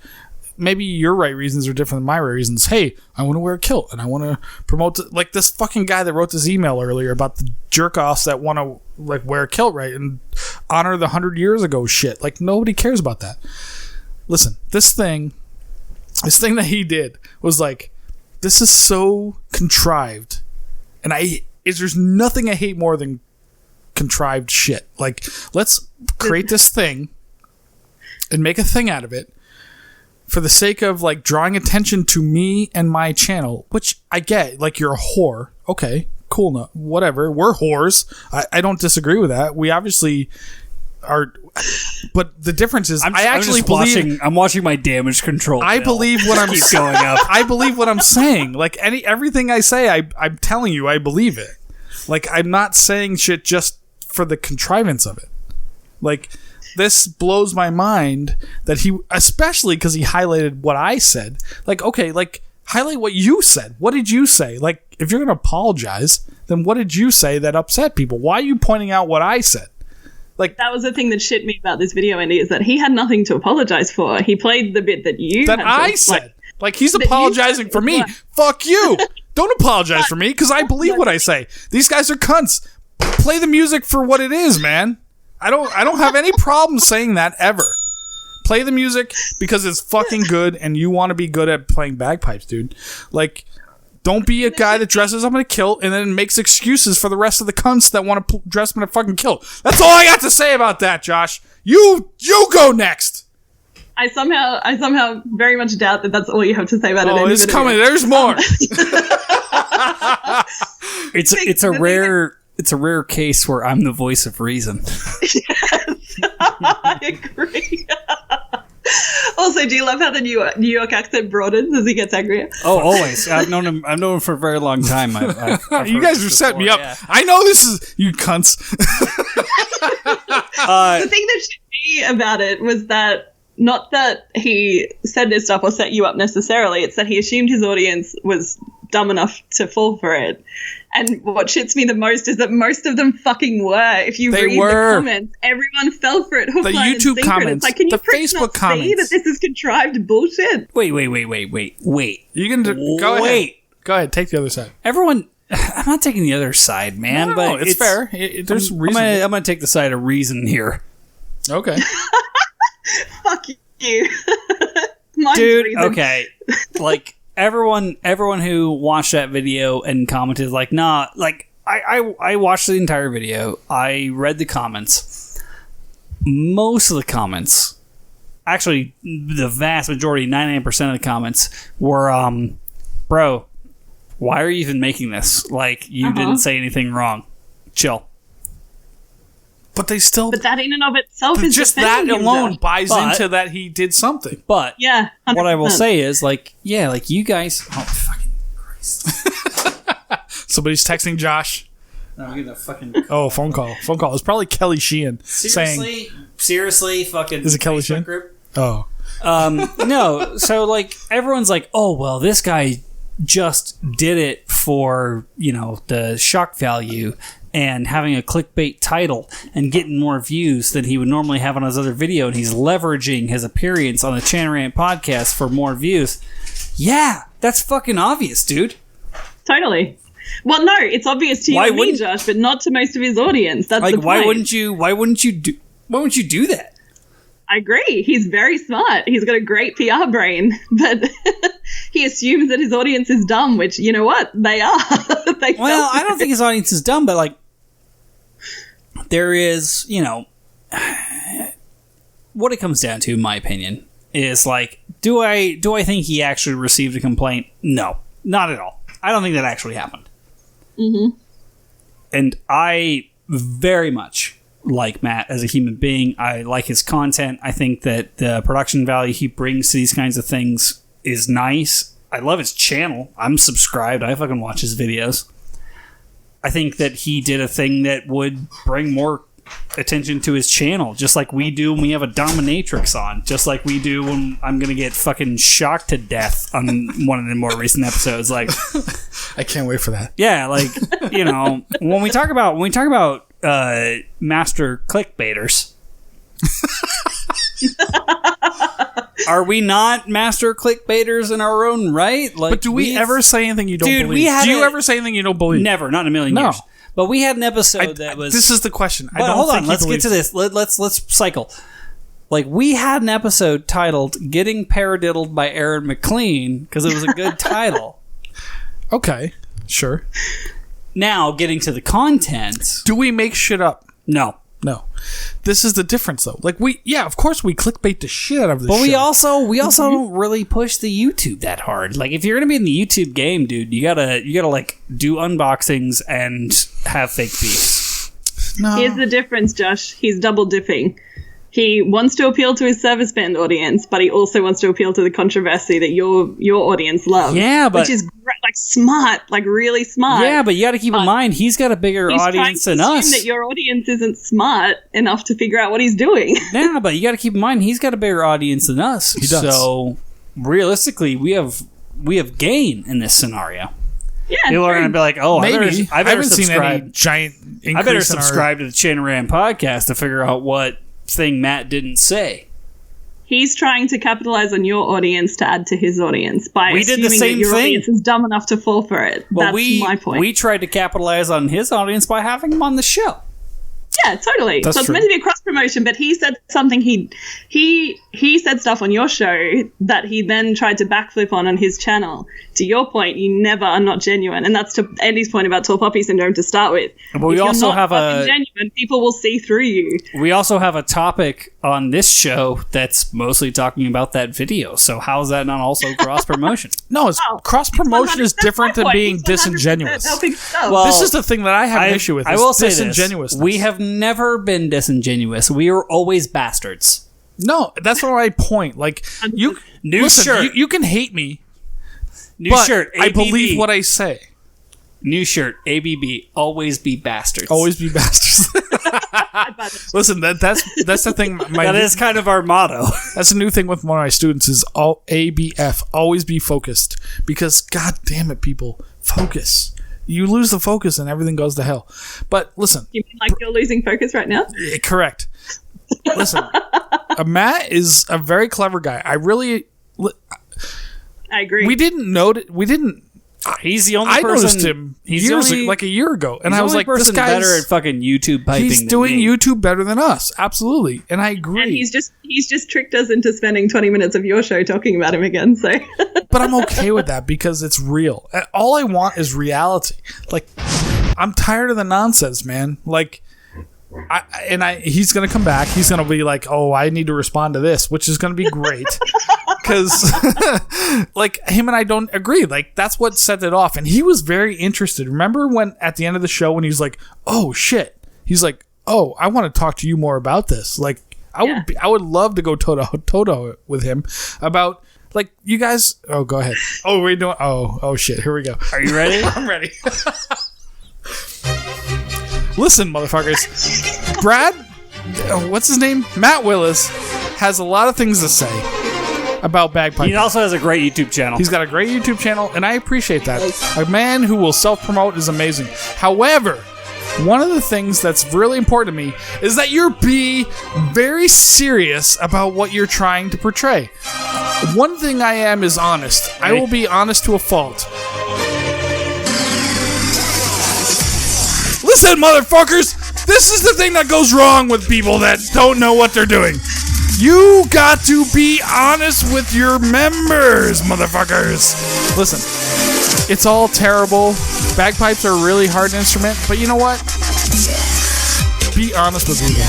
Maybe your right reasons are different than my right reasons. Hey, I want to wear a kilt and I want to promote like this fucking guy that wrote this email earlier about the jerk offs that want to like wear a kilt, right, and honor the 100 years ago shit. Like, nobody cares about that. Listen, this thing that he did was like, this is so contrived, and there's nothing I hate more than contrived shit. Like, let's create this thing and make a thing out of it for the sake of like drawing attention to me and my channel, which I get. Like, you're a whore. Okay, cool. No, whatever. We're whores. I don't disagree with that. We obviously are, but the difference is I'm watching my damage control. I believe what I'm going up. I believe what I'm saying. Like, everything I say, I'm telling you, I believe it. Like, I'm not saying shit just for the contrivance of it. Like, this blows my mind that he, especially because he highlighted what I said. Like, okay, like, highlight what you said. What did you say? Like, if you're going to apologize, then what did you say that upset people? Why are you pointing out what I said? Like, that was the thing that shit me about this video, Andy, is that he had nothing to apologize for. He played the bit that you that I said. Like, he's apologizing for me. Fuck you. Don't apologize for me, because I believe what I say. These guys are cunts. Play the music for what it is, man. I don't have any problem saying that ever. Play the music because it's fucking good and you want to be good at playing bagpipes, dude. Like, don't be a guy that dresses up in a kilt and then makes excuses for the rest of the cunts that want to dress up in a fucking kilt. That's all I got to say about that, Josh. You go next. I somehow very much doubt that that's all you have to say about it. Oh, it's coming. There's more. It's a rare case where I'm the voice of reason. Yes, I agree. Also, do you love how the New York accent broadens as he gets angrier? Oh, always. I've known him for a very long time. You guys are setting me up. Yeah. I know this is you cunts. The thing that should be about it was that not that he said this stuff or set you up necessarily. It's that he assumed his audience was dumb enough to fall for it. And what shits me the most is that most of them fucking were. If you read the comments, everyone fell for it. The YouTube comments, it's like, can you the Facebook comments, see that this is contrived bullshit? Wait. You can go ahead. Go ahead. Take the other side. Everyone, I'm not taking the other side, man. No, but it's fair. There's reason. I'm gonna take the side of reason here. Okay. Fuck you, dude. Reason. Okay, like. Everyone who watched that video and commented like, nah, like I watched the entire video. I read the comments. Most of the comments, actually the vast majority, 99% of the comments were, bro, why are you even making this? Like, you didn't say anything wrong. Chill. But they still... But that in and of itself is just that alone buys into that he did something. But yeah, 100%. What I will say is, like, yeah, like, you guys... Oh, fucking Christ. Somebody's texting Josh. No, I'm getting a fucking... Oh, phone call. Phone call. It's probably Kelly Sheehan saying... Seriously? Fucking... Is it Kelly Sheehan? Group? Oh. No, so, like, everyone's like, oh, well, this guy just did it for, you know, the shock value and having a clickbait title and getting more views than he would normally have on his other video, and he's leveraging his appearance on the Chanarant podcast for more views. Yeah, that's fucking obvious, dude. Totally. Well, no, it's obvious to you and me, Josh, but not to most of his audience. That's like, the point. Why wouldn't you do that? I agree. He's very smart. He's got a great PR brain, but he assumes that his audience is dumb, which, you know what? They are. Well, I don't think his audience is dumb, but, like, there is, you know, what it comes down to, in my opinion, is, like, do I think he actually received a complaint? No, not at all. I don't think that actually happened. Mm-hmm. And I very much like Matt as a human being. I like his content. I think that the production value he brings to these kinds of things is nice. I love his channel. I'm subscribed. I fucking watch his videos. I think that he did a thing that would bring more attention to his channel, just like we do when we have a dominatrix on, just like we do when I'm gonna get fucking shocked to death on one of the more recent episodes. Like, I can't wait for that. Yeah, like, you know, when we talk about master clickbaiters, are we not master clickbaiters in our own right? Like, but do we ever say anything you don't believe? Do you ever say anything you don't believe? Never, not in a million years. But we had an episode that was... This is the question. But hold on, let's get to this. Let's cycle. Like, we had an episode titled Getting Paradiddled by Aaron McLean because it was a good title. Okay, sure. Now, getting to the content... Do we make shit up? No. This is the difference, though. Like, of course we clickbait the shit out of this But show. we also don't really push the YouTube that hard. Like, if you're gonna be in the YouTube game, dude, you gotta like do unboxings and have fake beefs. No. Here's the difference, Josh. He's double dipping. He wants to appeal to his service band audience, but he also wants to appeal to the controversy that your audience loves. Yeah, but... Which is like smart, like really smart. Yeah, but you got to keep in mind, he's got a bigger audience than us. That your audience isn't smart enough to figure out what he's doing. Yeah, but you got to keep in mind, he's got a bigger audience than us. He does. So, realistically, we have gain in this scenario. Yeah, people are going to be like, "Oh, maybe I haven't seen any giant increase. I better subscribe to the Chanaran podcast to figure out what thing Matt didn't say." He's trying to capitalize on your audience to add to his audience by assuming that your audience is dumb enough to fall for it. Well, that's my point. We tried to capitalize on his audience by having him on the show. Yeah, totally. That's so it's true. meant to be a cross promotion, but he said something he said stuff on your show that he then tried to backflip on his channel. To your point, you never are not genuine, and that's to Andy's point about tall poppy syndrome to start with. But we also have genuine, people will see through you. We also have a topic on this show that's mostly talking about that video. So how is that not also cross promotion? No, cross promotion is different than being disingenuous. Well, this is the thing that I have an issue with. I will say this: disingenuousness. we have never been disingenuous. We are always bastards. No, that's not my point. Like you can hate me. New shirt. ABB. I believe what I say. New shirt. ABB. Always be bastards. Always be bastards. Listen, that's the thing. That is kind of our motto. That's a new thing with one of my students is all ABF. Always be focused. Because god damn it, people, focus. You lose the focus and everything goes to hell. But listen, you mean like you're losing focus right now? Correct. Listen, Matt is a very clever guy. I agree. We didn't know that. We didn't. He's the only I person. noticed him like a year ago, and I was like, "This guy's better at fucking YouTube piping." He's doing YouTube better than us, absolutely, and I agree. And he's just tricked us into spending 20 minutes of your show talking about him again. So, but I'm okay with that because it's real. All I want is reality. Like, I'm tired of the nonsense, man. Like. He's gonna come back. He's gonna be like, "Oh, I need to respond to this," which is gonna be great because, like, him and I don't agree. Like, that's what set it off. And he was very interested. Remember when at the end of the show when he was like, "Oh shit," he's like, "Oh, I want to talk to you more about this." Like, I would love to go toe with him about. Like, you guys. Oh, go ahead. Oh, we're doing. Oh shit. Here we go. Are you ready? I'm ready. Listen, motherfuckers. Brad, what's his name? Matt Willis has a lot of things to say about bagpipes. He also has a great YouTube channel. He's got a great YouTube channel, and I appreciate that. A man who will self-promote is amazing. However, one of the things that's really important to me is that you're very serious about what you're trying to portray. One thing I am is honest. I will be honest to a fault. Listen, motherfuckers! This is the thing that goes wrong with people that don't know what they're doing. You got to be honest with your members, motherfuckers. Listen, it's all terrible. Bagpipes are a really hard instrument, but you know what? Be honest with people.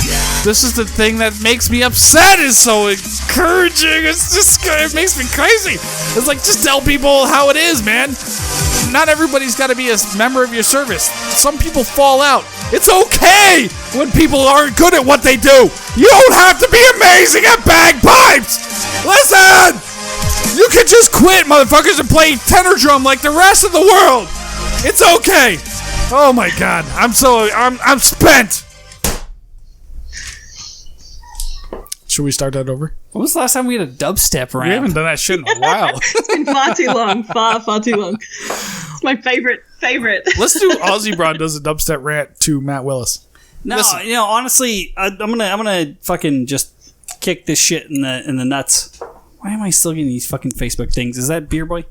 This is the thing that makes me upset. Is so encouraging. It makes me crazy. It's like, just tell people how it is, man. Not everybody's got to be a member of your service. Some people fall out. It's okay when people aren't good at what they do. You don't have to be amazing at bagpipes. Listen, you can just quit, motherfuckers, and play tenor drum like the rest of the world. It's okay. Oh my God, I'm spent. Should we start that over? When was the last time we had a dubstep rap? We haven't done that shit in a while. It's been far too long. Far too long. It's my favorite. Let's do Aussie Broad does a dubstep rant to Matt Willis. No, Listen. honestly, I'm gonna fucking just kick this shit in the nuts. Why am I still getting these fucking Facebook things? Is that Beer Boy?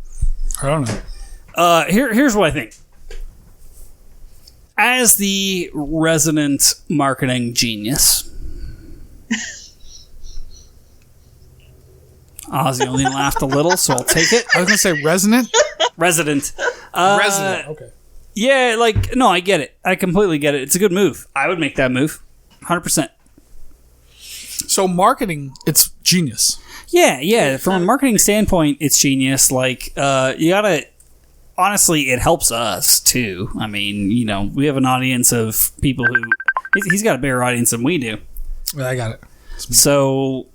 I don't know. Here's what I think. As the resident marketing genius, Ozzy only laughed a little, so I'll take it. I was gonna say resident. Resident. Resident. Okay. Yeah, no, I get it. I completely get it. It's a good move. I would make that move, 100%. So marketing, it's genius. Yeah. From a marketing standpoint, it's genius. You gotta. Honestly, it helps us too. I mean, we have an audience of people who. He's got a bigger audience than we do. I got it. So.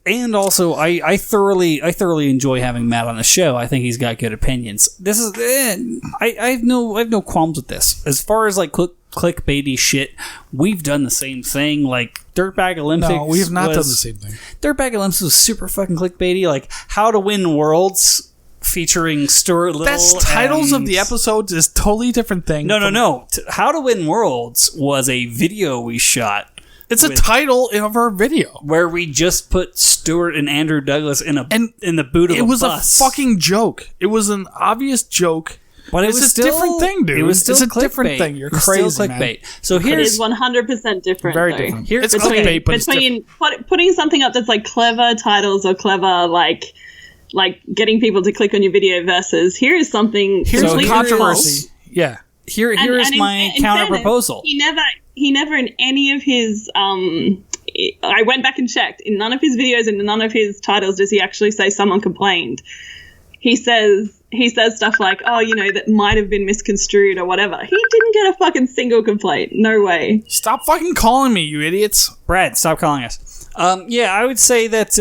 And also, I thoroughly enjoy having Matt on the show. I think he's got good opinions. This is I have no qualms with this. As far as clickbaity shit, we've done the same thing. Like Dirtbag Olympics. No, we have not done the same thing. Dirtbag Olympics was super fucking clickbaity. Like How to Win Worlds featuring Stuart Little. That's titles of the episodes is totally different thing. No. How to Win Worlds was a video we shot. It's a title of our video where we just put Stuart and Andrew Douglas in the boot of a bus. It was a fucking joke. It was an obvious joke. But it's a different thing, dude. It was still a different thing. You're crazy, still clickbait. man. So it is 100% different. Very though. different. It's clickbait, but between putting something up that's like clever titles or clever like getting people to click on your video versus here is something. Here's the controversy. False. Yeah. Here is my counter proposal. He never in any of his I went back and checked. In none of his videos and in none of his titles does he actually say someone complained. He says stuff like, that might have been misconstrued or whatever. He didn't get a fucking single complaint. No way. Stop fucking calling me, you idiots. Brad, stop calling us. I would say that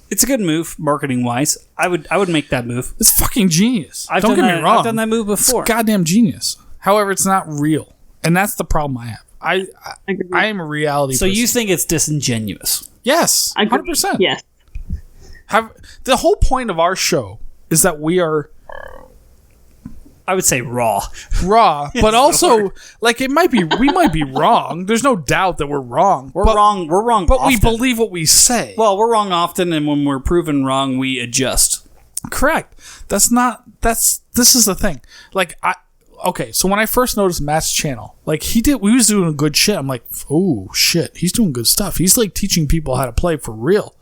it's a good move, marketing wise. I would make that move. It's fucking genius. Don't get me wrong. I've done that move before. It's goddamn genius. However, it's not real. And that's the problem I have. I am a reality person. So you think it's disingenuous? Yes. 100%. Yes. The whole point of our show is that we are, I would say, raw, but also we might be wrong. There's no doubt that we're wrong. We're wrong, but often. we believe what we say. Well, we're wrong often, and when we're proven wrong, we adjust. Correct. This is the thing. So when I first noticed Matt's channel, we was doing good shit. I'm like, oh shit, he's doing good stuff. He's teaching people how to play for real.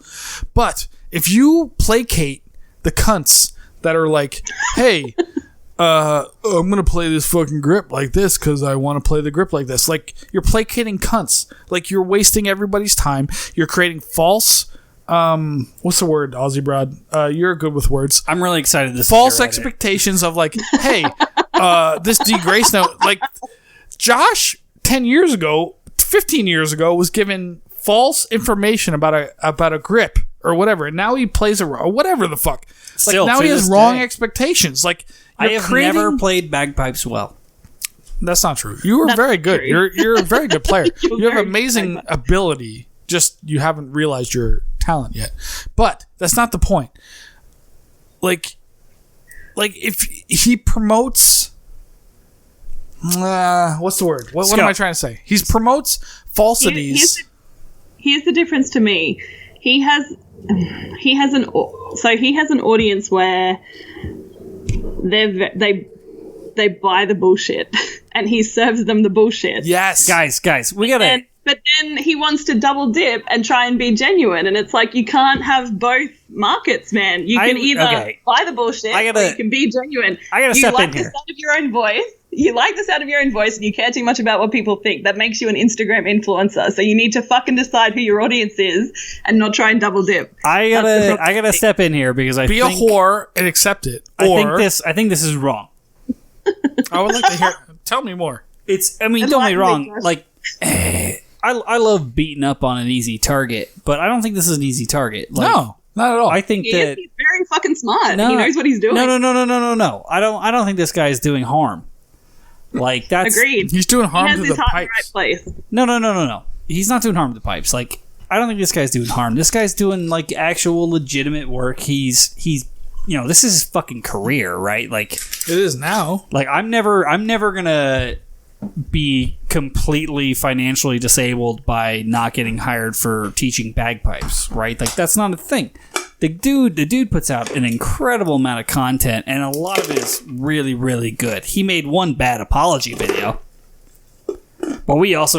But if you placate the cunts that are like, hey, I'm gonna play this fucking grip like this because I want to play the grip like this. You're placating cunts. You're wasting everybody's time. You're creating false. What's the word, Aussie Broad? You're good with words. I'm really excited. False expectations of hey, this D Grace note. Josh 10 years ago, 15 years ago, was given false information about a grip or whatever, and now he plays or whatever the fuck. Now he has wrong expectations. I have never played bagpipes well. That's not true. You were very good. You're a very good player. You have amazing ability. Just you haven't realized your talent yet. But that's not the point. If he promotes, what's the word? What am I trying to say? He promotes falsities. Here's the difference to me. He has an audience where they buy the bullshit and he serves them the bullshit. Yes, guys, we gotta. But then he wants to double dip and try and be genuine, and it's you can't have both markets, man. You can either buy the bullshit or you can be genuine. I gotta step in here. You like the sound of your own voice. You like the sound of your own voice, and you care too much about what people think. That makes you an Instagram influencer. So you need to fucking decide who your audience is and not try and double dip. I gotta step in here because I think a whore and accept it. I think this is wrong. I would like to hear. Tell me more. I mean, don't get me wrong. Like, I love beating up on an easy target, but I don't think this is an easy target. Like, no, not at all. I think that he's very fucking smart. He knows what he's doing. No. I don't think this guy's doing harm. Like, that's agreed. He's doing harm to the pipes. pipes. Right place. No. He's not doing harm to the pipes. Like, I don't think this guy's doing harm. This guy's doing like actual legitimate work. He's this is his fucking career, right? Like, it is now. Like, I'm never gonna be completely financially disabled by not getting hired for teaching bagpipes, right? Like, that's not a thing. The dude puts out an incredible amount of content, and a lot of it is really, really good. He made one bad apology video, but we also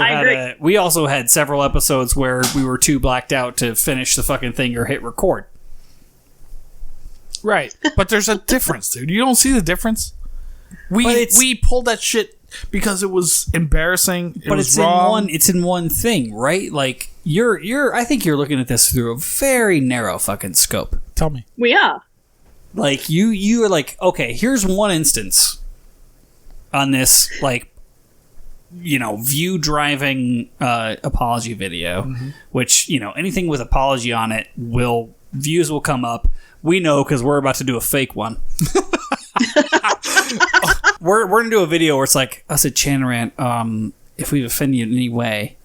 had several episodes where we were too blacked out to finish the fucking thing or hit record. Right, but there's a difference, dude. You don't see the difference. We pulled that shit because it was embarrassing. It was wrong. It's in one thing, right? Like, I think you're looking at this through a very narrow fucking scope. Tell me. We are. Like, you are like, okay, here's one instance on this, like, view driving apology video, which, anything with apology on it views will come up. We know because we're about to do a fake one. We're gonna do a video where it's like us at Chanarant. If we've offended you in any way,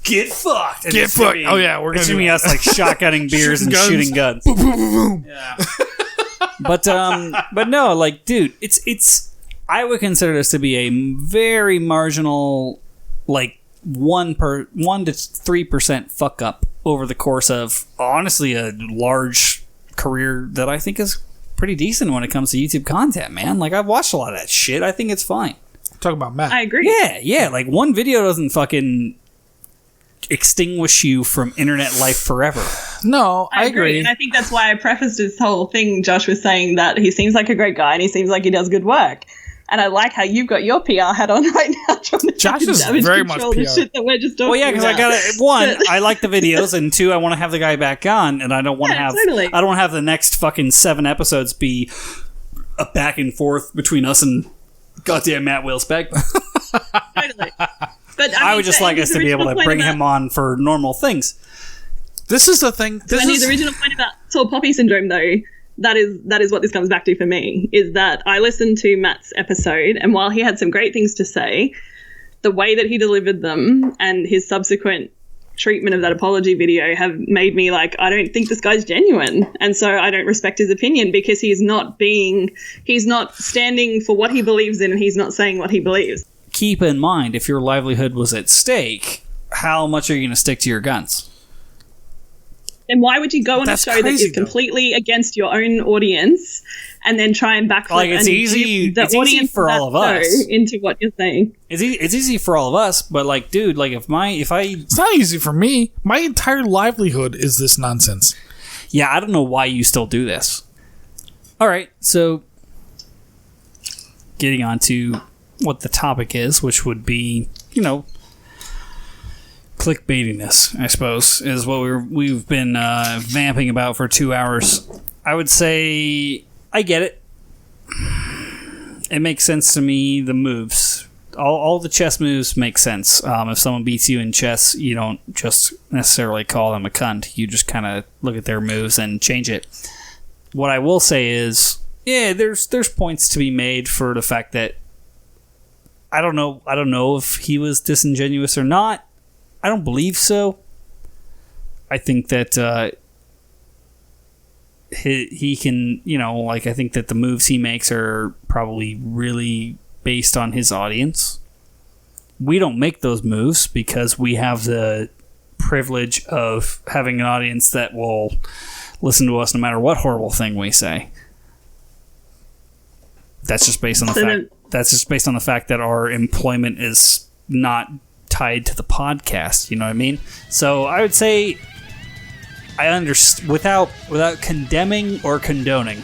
get fucked. Get fucked. Oh yeah, we're gonna do us like shotgunning beers and shooting guns. Boom, boom, boom, boom. Yeah. But no, like, dude, it's. I would consider this to be a very marginal, like 1 to 3% fuck up over the course of honestly a large career that I think is pretty decent when it comes to YouTube content, man. Like, I've watched a lot of that shit. I think it's fine. Talk about Matt. I agree. Yeah. Like, one video doesn't fucking extinguish you from internet life forever. No, I agree. And I think that's why I prefaced this whole thing. Josh was saying that he seems like a great guy and he seems like he does good work. And I like how you've got your PR hat on right now. Josh is very much PR. The shit that we're just talking well, yeah, because I got it. One, I like the videos, and two, I want to have the guy back on, and I don't want to have. Totally. I don't want to have the next fucking 7 episodes be a back and forth between us and goddamn Matt Willis Bagpipes. Totally. But I would just like us to be able to bring him on for normal things. This is the thing. His original point about tall poppy syndrome, though. That is what this comes back to for me, is that I listened to Matt's episode, and while he had some great things to say, the way that he delivered them and his subsequent treatment of that apology video have made me like, I don't think this guy's genuine. And so I don't respect his opinion because he's not standing for what he believes in, and he's not saying what he believes. Keep in mind, if your livelihood was at stake, how much are you going to stick to your guns? And why would you go on a show that is completely against your own audience and then try and backflip like, it's and easy, the it's audience easy for all of us into what you're saying? It's easy for all of us, but like, dude, like it's not easy for me. My entire livelihood is this nonsense. Yeah, I don't know why you still do this. All right, so getting on to what the topic is, which would be, clickbaitiness, I suppose, is what we've been vamping about for 2 hours. I would say I get it. It makes sense to me, the moves. All the chess moves make sense. If someone beats you in chess, you don't just necessarily call them a cunt. You just kind of look at their moves and change it. What I will say is, yeah, there's points to be made for the fact that I don't know if he was disingenuous or not. I don't believe so. I think that he can, I think that the moves he makes are probably really based on his audience. We don't make those moves because we have the privilege of having an audience that will listen to us no matter what horrible thing we say. That's just based on the fact that our employment is not tied to the podcast, you know what I mean? So I would say I understand without condemning or condoning.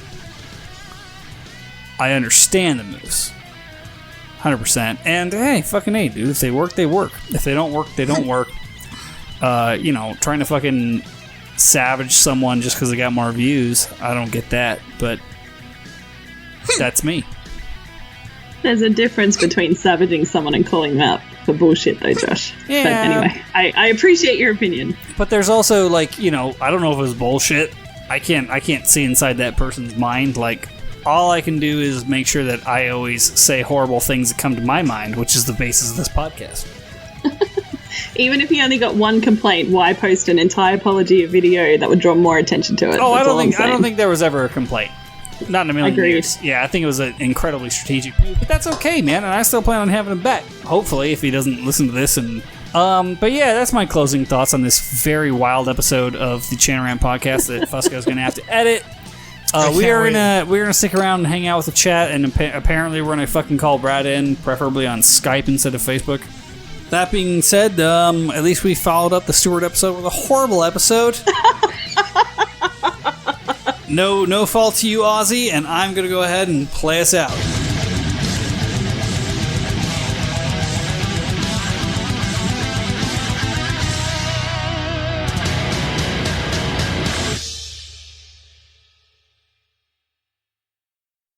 I understand the moves, 100%. And hey, fucking hey, dude, if they work, they work. If they don't work, they don't work. Trying to fucking savage someone just because they got more views, I don't get that. But that's me. There's a difference between savaging someone and calling them out for bullshit, though, Josh. Yeah. But anyway, I appreciate your opinion. But there's also, like, you know, I don't know if it was bullshit. I can't see inside that person's mind. Like, all I can do is make sure that I always say horrible things that come to my mind, which is the basis of this podcast. Even if you only got one complaint, why post an entire apology video that would draw more attention to it? Oh, That's I don't think there was ever a complaint. Not in a million Agreed. years. Yeah, I think it was an incredibly strategic move, but that's okay, man. And I still plan on having him back. Hopefully, if he doesn't listen to this. And but yeah, that's my closing thoughts on this very wild episode of the Chanarant podcast that Fusco's going to have to edit. We're gonna stick around and hang out with the chat, and apparently we're gonna fucking call Brad in, preferably on Skype instead of Facebook. That being said, at least we followed up the Stewart episode with a horrible episode. No fault to you, Aussie, and I'm gonna go ahead and play us out.